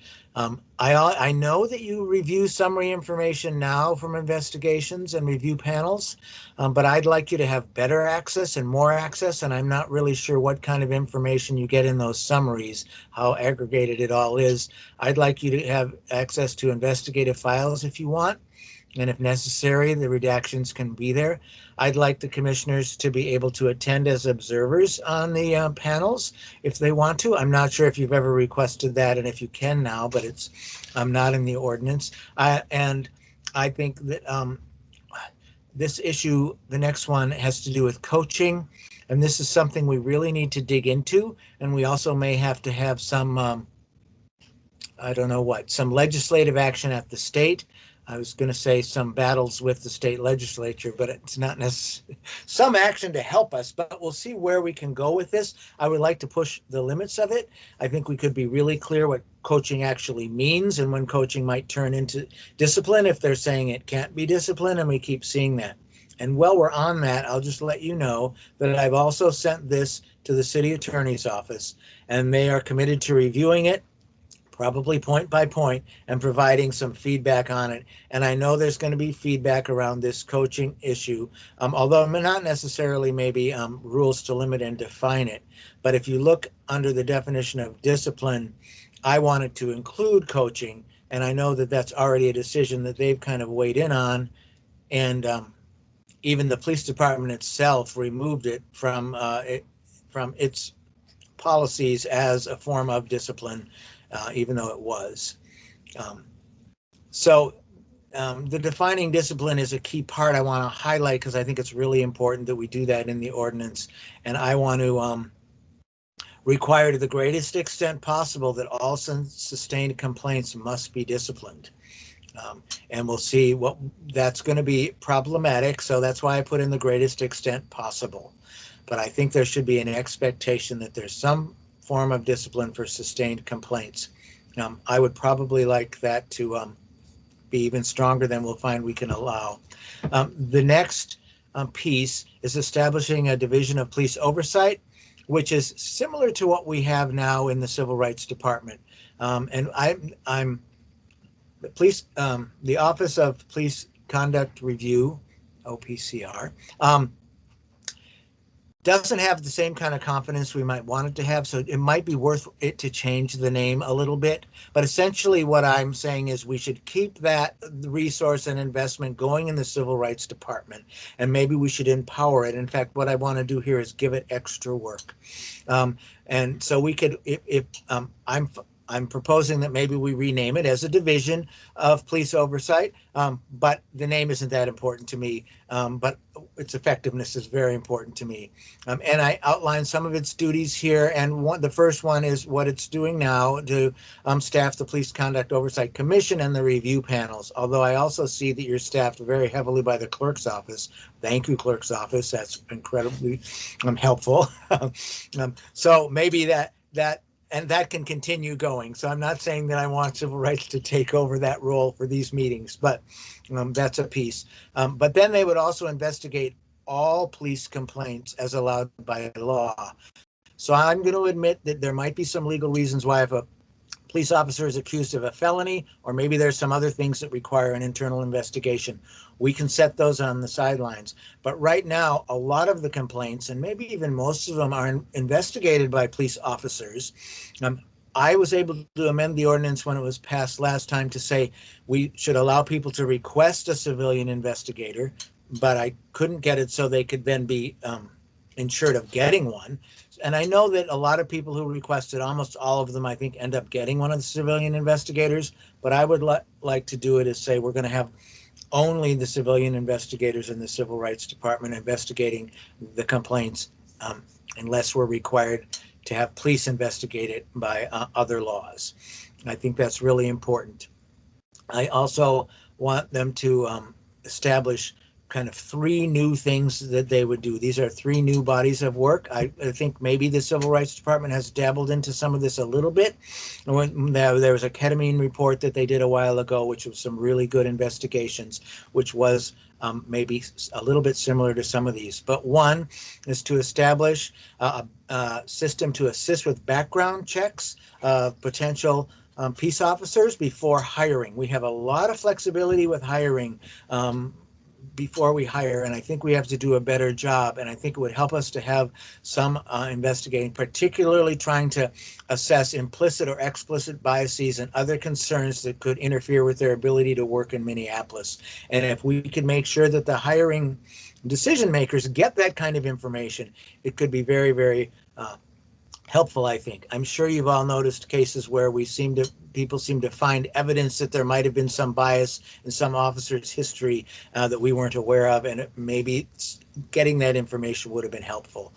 I know that you review summary information now from investigations and review panels, but I'd like you to have better access and more access, and I'm not really sure what kind of information you get in those summaries, how aggregated it all is. I'd like you to have access to investigative files if you want, and if necessary, the redactions can be there. I'd like the commissioners to be able to attend as observers on the panels if they want to. I'm not sure if you've ever requested that and if you can now, but it's not in the ordinance. And I think that this issue, the next one, has to do with coaching. And this is something we really need to dig into. And we also may have to have some, I don't know what, some legislative action at the state. I was going to say some battles with the state legislature, but it's not necessarily some action to help us, but we'll see where we can go with this. I would like to push the limits of it. I think we could be really clear what coaching actually means and when coaching might turn into discipline if they're saying it can't be discipline, and we keep seeing that. And while we're on that, I'll just let you know that I've also sent this to the city attorney's office, and they are committed to reviewing it, probably point by point, and providing some feedback on it. And I know there's going to be feedback around this coaching issue, although not necessarily maybe rules to limit and define it. But if you look under the definition of discipline, I wanted to include coaching, and I know that that's already a decision that they've kind of weighed in on, and even the police department itself removed it from its policies as a form of discipline, even though it was. So the defining discipline is a key part I want to highlight because I think it's really important that we do that in the ordinance. And I want to require to the greatest extent possible that all sustained complaints must be disciplined. And we'll see what that's going to be problematic. So that's why I put in the greatest extent possible. But I think there should be an expectation that there's some form of discipline for sustained complaints. I would probably like that to be even stronger than we'll find we can allow. The next piece is establishing a division of police oversight, which is similar to what we have now in the Civil Rights Department. And I'm the police, the Office of Police Conduct Review, OPCR, doesn't have the same kind of confidence we might want it to have, so it might be worth it to change the name a little bit. But essentially what I'm saying is we should keep that resource and investment going in the Civil Rights Department, and maybe we should empower it. In fact, what I want to do here is give it extra work. And so we could, I'm proposing that maybe we rename it as a division of police oversight, but the name isn't that important to me, but its effectiveness is very important to me. And I outlined some of its duties here, and the first one is what it's doing now to staff the Police Conduct Oversight Commission and the review panels, although I also see that you're staffed very heavily by the clerk's office. Thank you, clerk's office. That's incredibly helpful. So maybe that can continue going. So I'm not saying that I want civil rights to take over that role for these meetings, but that's a piece. But then they would also investigate all police complaints as allowed by law. So I'm going to admit that there might be some legal reasons why if a police officer is accused of a felony, or maybe there's some other things that require an internal investigation, we can set those on the sidelines. But right now, a lot of the complaints, and maybe even most of them, are investigated by police officers. I was able to amend the ordinance when it was passed last time to say we should allow people to request a civilian investigator, but I couldn't get it so they could then be ensured of getting one. And I know that a lot of people who requested, almost all of them, I think, end up getting one of the civilian investigators. But I would like to do it as say we're going to have only the civilian investigators in the Civil Rights Department investigating the complaints, unless we're required to have police investigate it by other laws. I think that's really important. I also want them to establish kind of 3 new things that they would do. These are 3 new bodies of work. I think maybe the Civil Rights Department has dabbled into some of this a little bit. There was a ketamine report that they did a while ago, which was some really good investigations, which was maybe a little bit similar to some of these. But one is to establish a system to assist with background checks of potential peace officers before hiring. We have a lot of flexibility with hiring before we hire, and I think we have to do a better job, and I think it would help us to have some investigating, particularly trying to assess implicit or explicit biases and other concerns that could interfere with their ability to work in Minneapolis. And if we can make sure that the hiring decision makers get that kind of information, it could be very, very helpful, I think. I'm sure you've all noticed cases where people seem to find evidence that there might have been some bias in some officer's history that we weren't aware of, and maybe getting that information would have been helpful.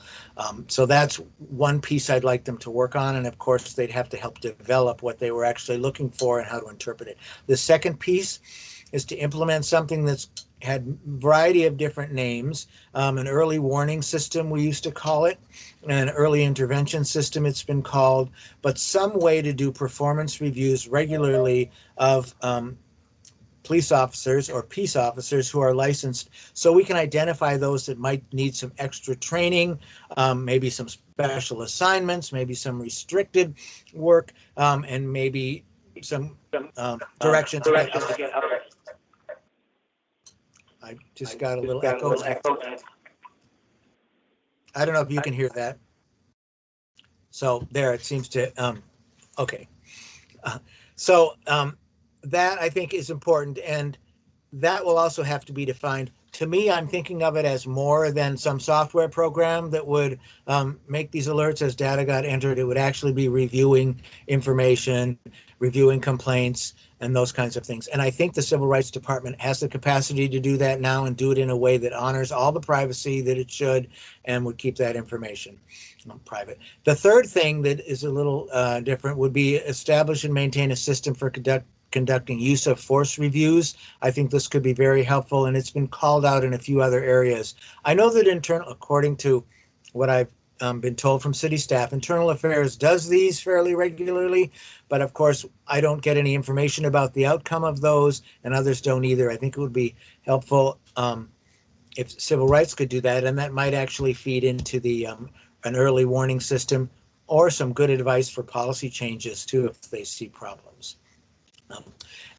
So that's one piece I'd like them to work on, and of course they'd have to help develop what they were actually looking for and how to interpret it. The second piece is to implement something that's had a variety of different names, an early warning system we used to call it, an early intervention system it's been called, but some way to do performance reviews regularly of police officers or peace officers who are licensed, so we can identify those that might need some extra training, maybe some special assignments, maybe some restricted work, and maybe some direction to get out of it. I just got a little echo. I don't know if you can hear that. So there, it seems to, okay. That I think is important, and that will also have to be defined. To me, I'm thinking of it as more than some software program that would make these alerts as data got entered. It would actually be reviewing information, reviewing complaints, and those kinds of things. And I think the Civil Rights Department has the capacity to do that now and do it in a way that honors all the privacy that it should and would keep that information private. The third thing that is a little different would be establish and maintain a system for conducting use of force reviews. I think this could be very helpful, and it's been called out in a few other areas. I know that according to what I've been told from city staff, Internal Affairs does these fairly regularly, but of course I don't get any information about the outcome of those, and others don't either. I think it would be helpful if Civil Rights could do that, and that might actually feed into the an early warning system or some good advice for policy changes too if they see problems.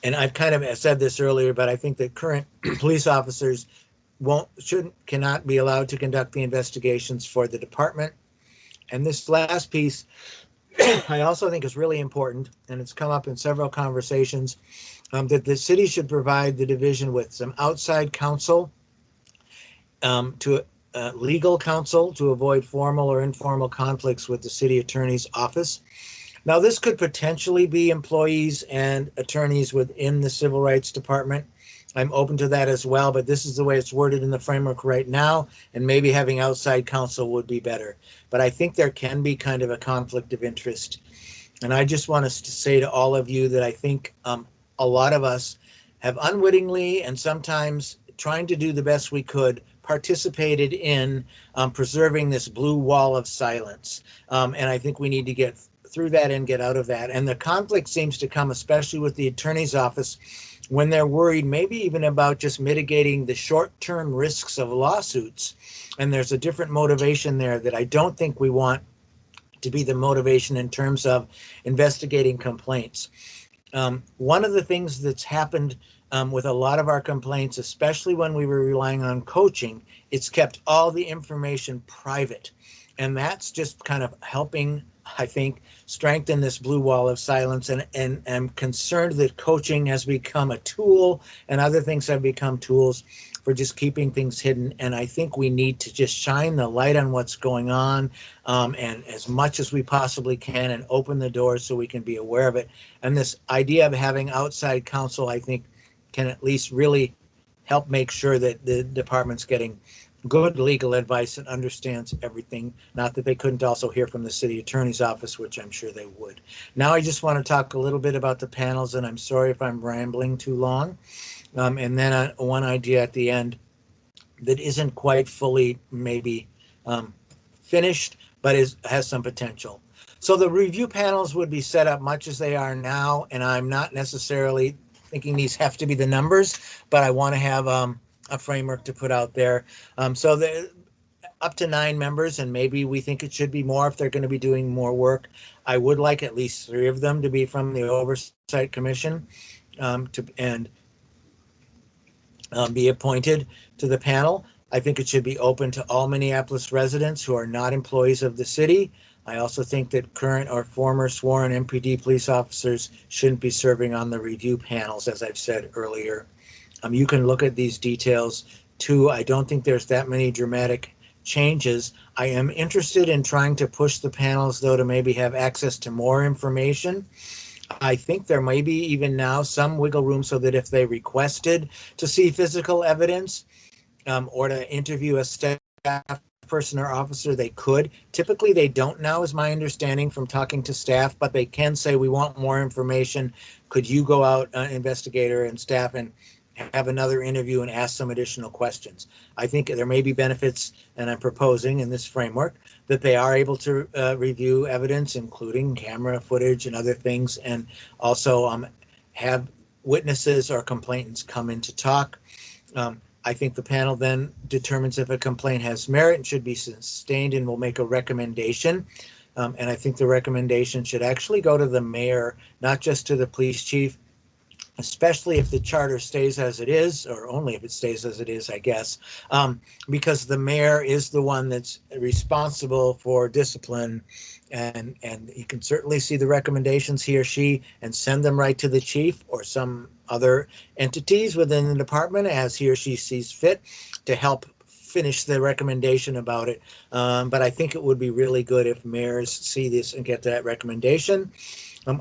And I've kind of said this earlier, but I think that current police officers cannot be allowed to conduct the investigations for the department. And this last piece, I also think is really important, and it's come up in several conversations, that the city should provide the division with some outside counsel, to legal counsel to avoid formal or informal conflicts with the city attorney's office. Now, this could potentially be employees and attorneys within the Civil Rights Department. I'm open to that as well, but this is the way it's worded in the framework right now, and maybe having outside counsel would be better. But I think there can be kind of a conflict of interest. And I just want us to say to all of you that I think a lot of us have unwittingly and sometimes trying to do the best we could participated in preserving this blue wall of silence. And I think we need to get through that and get out of that. And the conflict seems to come, especially with the attorney's office, when they're worried maybe even about just mitigating the short-term risks of lawsuits. And there's a different motivation there that I don't think we want to be the motivation in terms of investigating complaints. One of the things that's happened with a lot of our complaints, especially when we were relying on coaching, it's kept all the information private. And that's just kind of helping, I think, strengthen this blue wall of silence. And I'm concerned that coaching has become a tool and other things have become tools for just keeping things hidden. And I think we need to just shine the light on what's going on and as much as we possibly can and open the doors so we can be aware of it. And this idea of having outside counsel, I think, can at least really help make sure that the department's getting good legal advice and understands everything. Not that they couldn't also hear from the city attorney's office, which I'm sure they would. Now I just want to talk a little bit about the panels, and I'm sorry if I'm rambling too long. And then one idea at the end. that isn't quite fully maybe finished, but has some potential. So the review panels would be set up much as they are now, and I'm not necessarily thinking these have to be the numbers, but I want to have a framework to put out there. So the up to 9 members, and maybe we think it should be more if they're going to be doing more work. I would like at least 3 of them to be from the Oversight Commission and be appointed to the panel. I think it should be open to all Minneapolis residents who are not employees of the city. I also think that current or former sworn MPD police officers shouldn't be serving on the review panels, as I've said earlier. You can look at these details too. I don't think there's that many dramatic changes. I am interested in trying to push the panels, though, to maybe have access to more information. I think there may be even now some wiggle room so that if they requested to see physical evidence or to interview a staff person or officer, they could. Typically, they don't now, is my understanding from talking to staff, but they can say, we want more information. Could you go out, investigator and staff, and have another interview and ask some additional questions? I think there may be benefits, and I'm proposing in this framework that they are able to review evidence, including camera footage and other things, and also have witnesses or complainants come in to talk. I think the panel then determines if a complaint has merit and should be sustained, and will make a recommendation. And I think the recommendation should actually go to the mayor, not just to the police chief, especially if the charter stays as it is, or only if it stays as it is, I guess, because the mayor is the one that's responsible for discipline, and he can certainly see the recommendations, he or she, and send them right to the chief or some other entities within the department as he or she sees fit to help finish the recommendation about it. But I think it would be really good if mayors see this and get that recommendation.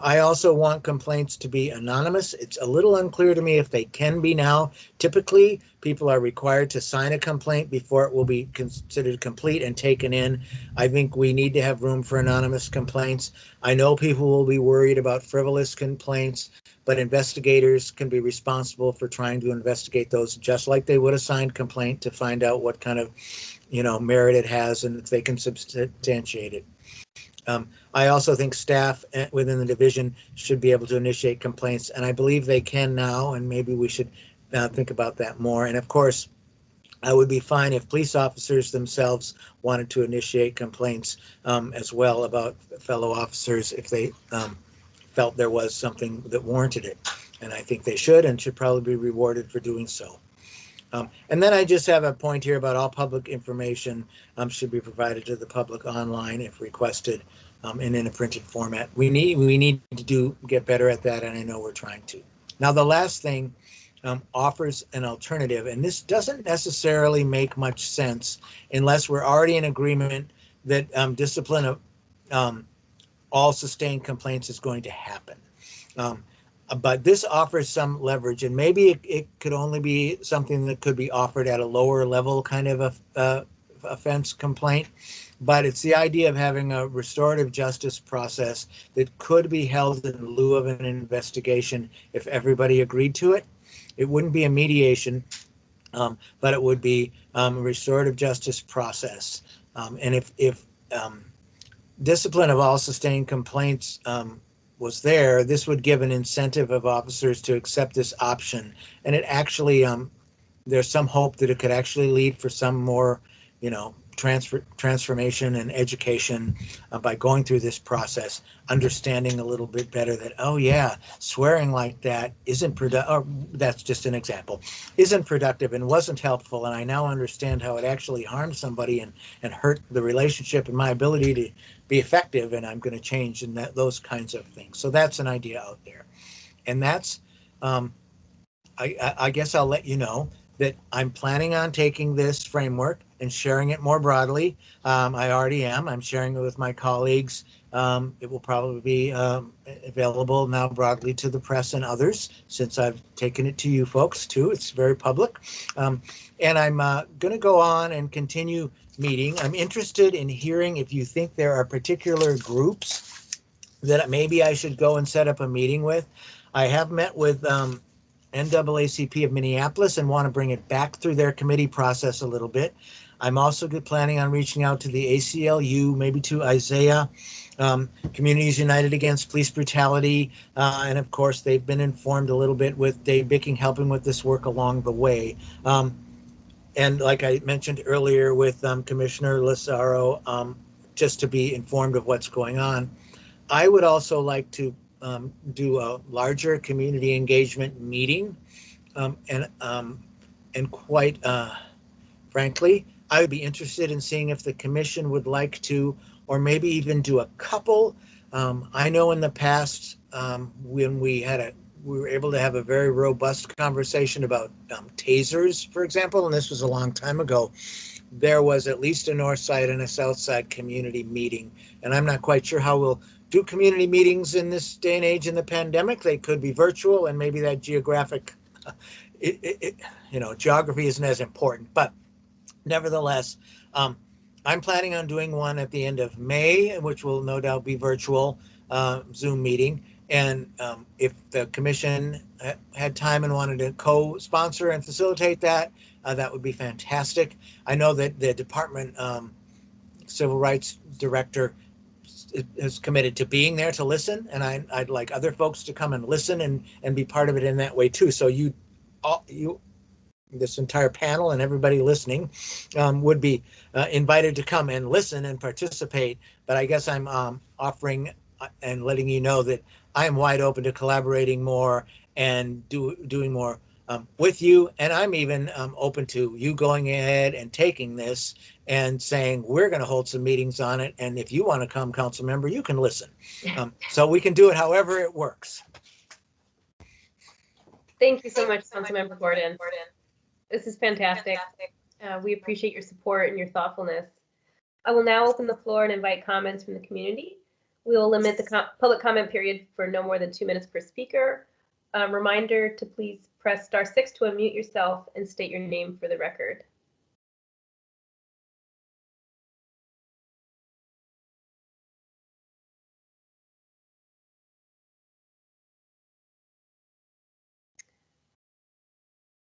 I also want complaints to be anonymous. It's a little unclear to me if they can be now. Typically, people are required to sign a complaint before it will be considered complete and taken in. I think we need to have room for anonymous complaints. I know people will be worried about frivolous complaints, but investigators can be responsible for trying to investigate those just like they would a signed complaint to find out what kind of, merit it has and if they can substantiate it. I also think staff within the division should be able to initiate complaints, and I believe they can now, and maybe we should think about that more. And of course, I would be fine if police officers themselves wanted to initiate complaints as well about fellow officers if they felt there was something that warranted it. And I think they should, and should probably be rewarded for doing so. And then I just have a point here about all public information should be provided to the public online if requested and in a printed format. We need to get better at that, and I know we're trying to. Now, the last thing offers an alternative, and this doesn't necessarily make much sense unless we're already in agreement that discipline of all sustained complaints is going to happen. But this offers some leverage, and maybe it could only be something that could be offered at a lower level kind of a offense complaint. But it's the idea of having a restorative justice process that could be held in lieu of an investigation if everybody agreed to it. It wouldn't be a mediation, but it would be a restorative justice process. And if discipline of all sustained complaints was there, this would give an incentive of officers to accept this option. And it actually, there's some hope that it could actually lead for some more, transformation and education by going through this process, understanding a little bit better that, oh yeah, swearing like that isn't productive, or that's just an example, isn't productive and wasn't helpful. And I now understand how it actually harmed somebody and hurt the relationship and my ability to be effective, and I'm going to change, and those kinds of things. So that's an idea out there. And that's, I guess I'll let you know that I'm planning on taking this framework and sharing it more broadly. I already am. I'm sharing it with my colleagues. It will probably be available now broadly to the press and others, since I've taken it to you folks too. It's very public. And I'm going to go on and continue meeting. I'm interested in hearing if you think there are particular groups that maybe I should go and set up a meeting with. I have met with NAACP of Minneapolis and want to bring it back through their committee process a little bit. I'm also planning on reaching out to the ACLU, maybe to Isaiah, Communities United Against Police Brutality, and of course they've been informed a little bit with Dave Bicking helping with this work along the way. And like I mentioned earlier with Commissioner Lazaro, just to be informed of what's going on. I would also like to do a larger community engagement meeting, and quite frankly, I would be interested in seeing if the commission would like to, or maybe even do a couple. I know in the past when we were able to have a very robust conversation about tasers, for example, and this was a long time ago. There was at least a north side and a south side community meeting, and I'm not quite sure how we'll do community meetings in this day and age in the pandemic. They could be virtual, and maybe that geographic, geography isn't as important, but nevertheless, I'm planning on doing one at the end of May, which will no doubt be virtual Zoom meeting. And if the commission had time and wanted to co-sponsor and facilitate that, that would be fantastic. I know that the department civil rights director is committed to being there to listen, and I'd like other folks to come and listen and be part of it in that way too. So you, this entire panel and everybody listening would be invited to come and listen and participate. But I guess I'm offering and letting you know that I am wide open to collaborating more and doing more with you. And I'm even open to you going ahead and taking this and saying, we're going to hold some meetings on it. And if you want to come, council member, you can listen. So we can do it however it works. Thank you so much, Councilmember Gordon. This is fantastic. We appreciate your support and your thoughtfulness. I will now open the floor and invite comments from the community. We will limit the public comment period for no more than 2 minutes per speaker. Reminder to please press *6 to unmute yourself and state your name for the record.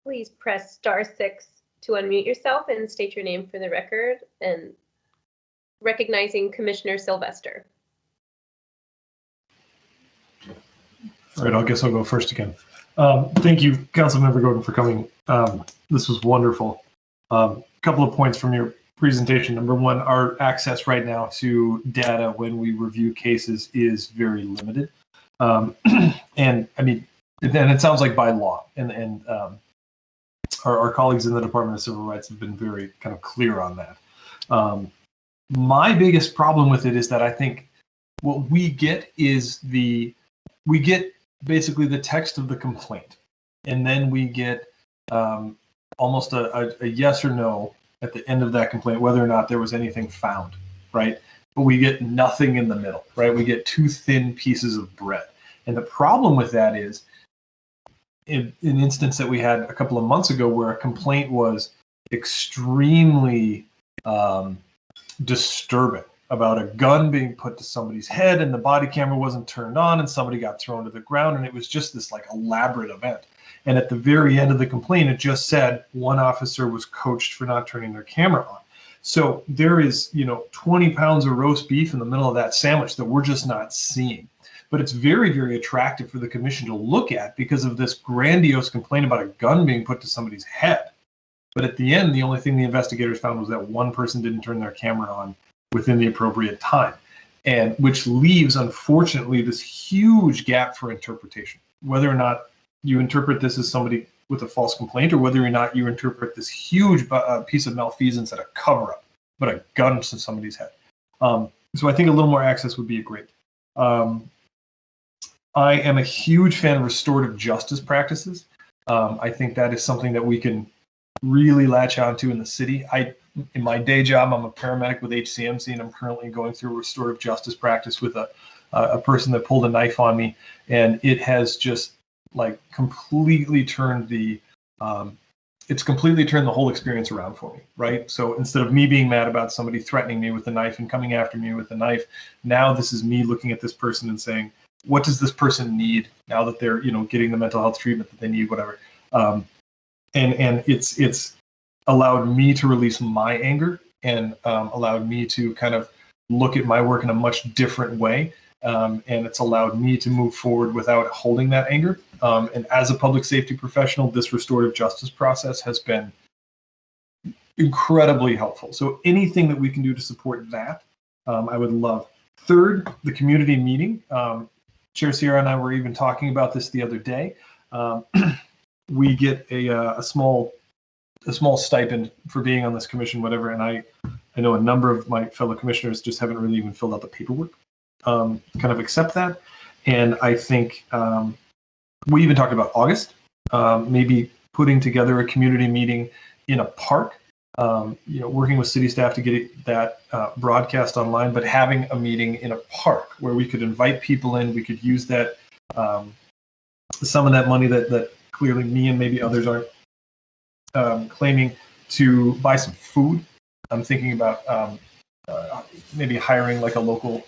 Please press *6 to unmute yourself and state your name for the record, and recognizing Commissioner Sylvester. All right, I guess I'll go first again. Thank you, Councilmember Gordon, for coming. This was wonderful. A couple of points from your presentation. Number one, our access right now to data when we review cases is very limited. And I mean, and it sounds like by law, and our colleagues in the Department of Civil Rights have been very kind of clear on that. My biggest problem with it is that I think what we get is we get basically the text of the complaint, and then we get almost a yes or no at the end of that complaint, whether or not there was anything found, right? But we get nothing in the middle, right? We get two thin pieces of bread. And the problem with that is, in an instance that we had a couple of months ago where a complaint was extremely disturbing about a gun being put to somebody's head and the body camera wasn't turned on and somebody got thrown to the ground, and it was just this like elaborate event. And at the very end of the complaint, it just said one officer was coached for not turning their camera on. So there is, 20 pounds of roast beef in the middle of that sandwich that we're just not seeing. But it's very, very attractive for the commission to look at because of this grandiose complaint about a gun being put to somebody's head. But at the end, the only thing the investigators found was that one person didn't turn their camera on within the appropriate time, and which leaves, unfortunately, this huge gap for interpretation. Whether or not you interpret this as somebody with a false complaint, or whether or not you interpret this huge piece of malfeasance as a cover-up, but a gun to somebody's head. So I think a little more access would be great. I am a huge fan of restorative justice practices. I think that is something that we can really latch onto in the city. In my day job, I'm a paramedic with HCMC, and I'm currently going through a restorative justice practice with a person that pulled a knife on me, and it has just like completely turned the whole experience around for me, right? So instead of me being mad about somebody threatening me with a knife and coming after me with a knife, now this is me looking at this person and saying, what does this person need now that they're, getting the mental health treatment that they need, whatever. And it's allowed me to release my anger and allowed me to kind of look at my work in a much different way. And it's allowed me to move forward without holding that anger. And as a public safety professional, this restorative justice process has been incredibly helpful. So anything that we can do to support that, I would love. Third, the community meeting. Chair Sierra and I were even talking about this the other day. We get a small stipend for being on this commission, whatever. And I know a number of my fellow commissioners just haven't really even filled out the paperwork, kind of accept that. And I think we even talked about August, maybe putting together a community meeting in a park, working with city staff to get that broadcast online, but having a meeting in a park where we could invite people in. We could use that, some of that money that clearly me and maybe others aren't claiming, to buy some food. I'm thinking about maybe hiring like a local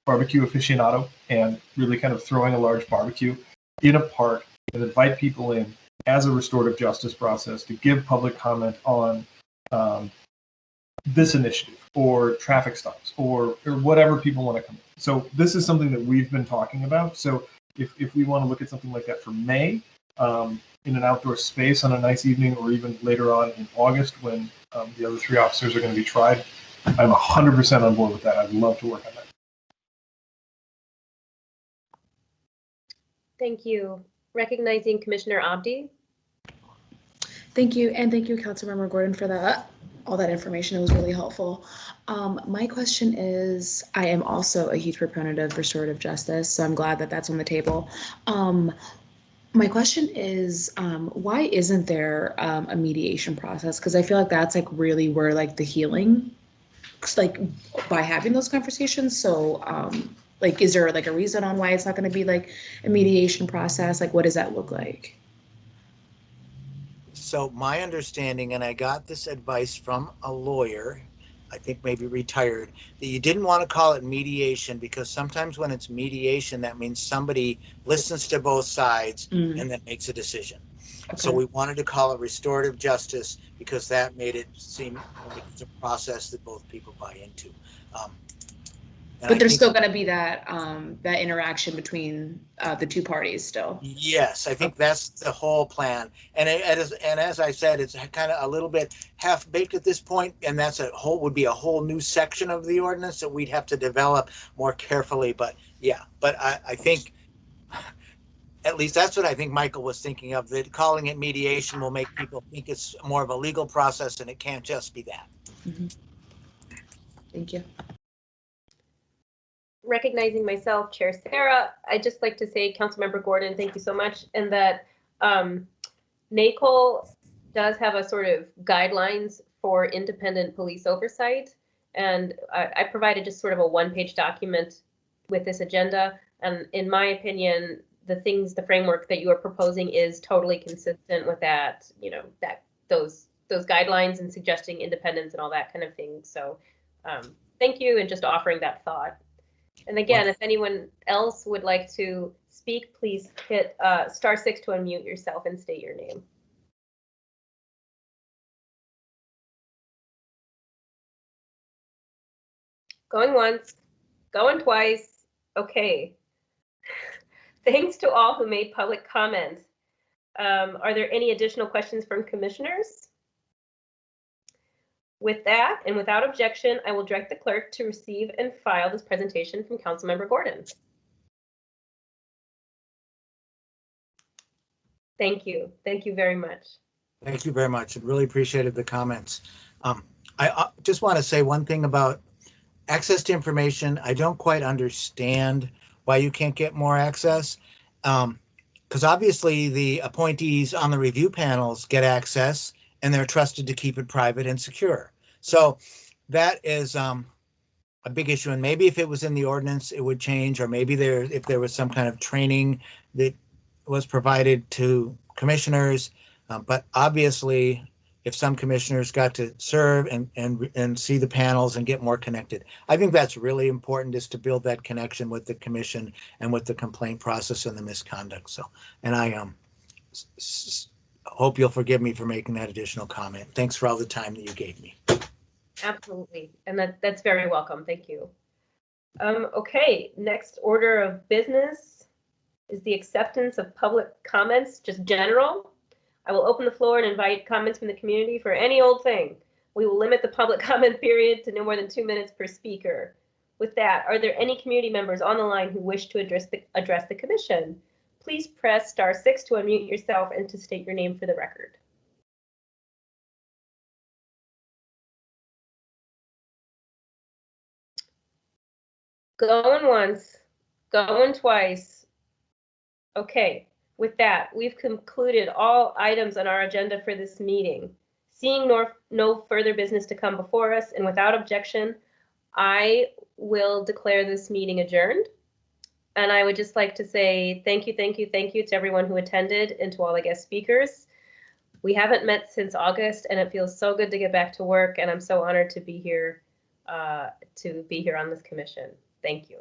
barbecue aficionado and really kind of throwing a large barbecue in a park and invite people in as a restorative justice process to give public comment on this initiative or traffic stops or whatever people want to come in. So this is something that we've been talking about. So if we want to look at something like that for May, in an outdoor space on a nice evening, or even later on in August when the other 3 officers are going to be tried, I'm 100% on board with that. I'd love to work on that. Thank you. Recognizing Commissioner Abdi. Thank you, and thank you, Councilmember Gordon, for that. All that information, it was really helpful. My question is, I am also a huge proponent of restorative justice, so I'm glad that that's on the table. My question is, why isn't there a mediation process? Because I feel like that's like really where like the healing, like by having those conversations. So like, is there like a reason on why it's not going to be like a mediation process? Like, what does that look like? So my understanding, and I got this advice from a lawyer, I think maybe retired, that you didn't want to call it mediation because sometimes when it's mediation, that means somebody listens to both sides and then makes a decision. Okay. So we wanted to call it restorative justice because that made it seem like it's a process that both people buy into. But there's still going to be that that interaction between the two parties still. Yes, I think that's the whole plan. And as I said, it's kind of a little bit half baked at this point, and that's would be a whole new section of the ordinance that we'd have to develop more carefully. But yeah, but I think at least that's what I think Michael was thinking of, that calling it mediation will make people think it's more of a legal process, and it can't just be that. Mm-hmm. Thank you. Recognizing myself, Chair Sarah, I'd just like to say, Councilmember Gordon, thank you so much. And that NACOL does have a sort of guidelines for independent police oversight. And I provided just sort of a one-page document with this agenda. And in my opinion, the framework that you are proposing is totally consistent with that, those guidelines and suggesting independence and all that kind of thing. So thank you, and just offering that thought. And again, if anyone else would like to speak, please hit *6 to unmute yourself and state your name. Going once, going twice. Okay. Thanks to all who made public comments. Are there any additional questions from commissioners? With that, and without objection, I will direct the clerk to receive and file this presentation from Councilmember Gordon. Thank you. Thank you very much. Thank you very much. I really appreciated the comments. I just want to say one thing about access to information. I don't quite understand why you can't get more access. Because obviously the appointees on the review panels get access, and they're trusted to keep it private and secure. So that is a big issue. And maybe if it was in the ordinance, it would change, or maybe if there was some kind of training that was provided to commissioners. But obviously, if some commissioners got to serve and see the panels and get more connected. I think that's really important, is to build that connection with the commission and with the complaint process and the misconduct. So, and I hope you'll forgive me for making that additional comment. Thanks for all the time that you gave me. Absolutely, and that's very welcome. Thank you. Okay, next order of business is the acceptance of public comments, just general. I will open the floor and invite comments from the community for any old thing. We will limit the public comment period to no more than 2 minutes per speaker. With that, are there any community members on the line who wish to address the commission? Please press *6 to unmute yourself and to state your name for the record. Going once, going twice. Okay, with that, we've concluded all items on our agenda for this meeting. Seeing no further business to come before us, and without objection, I will declare this meeting adjourned. And I would just like to say thank you to everyone who attended and to all the guest speakers. We haven't met since August, and it feels so good to get back to work, and I'm so honored to be here on this commission. Thank you.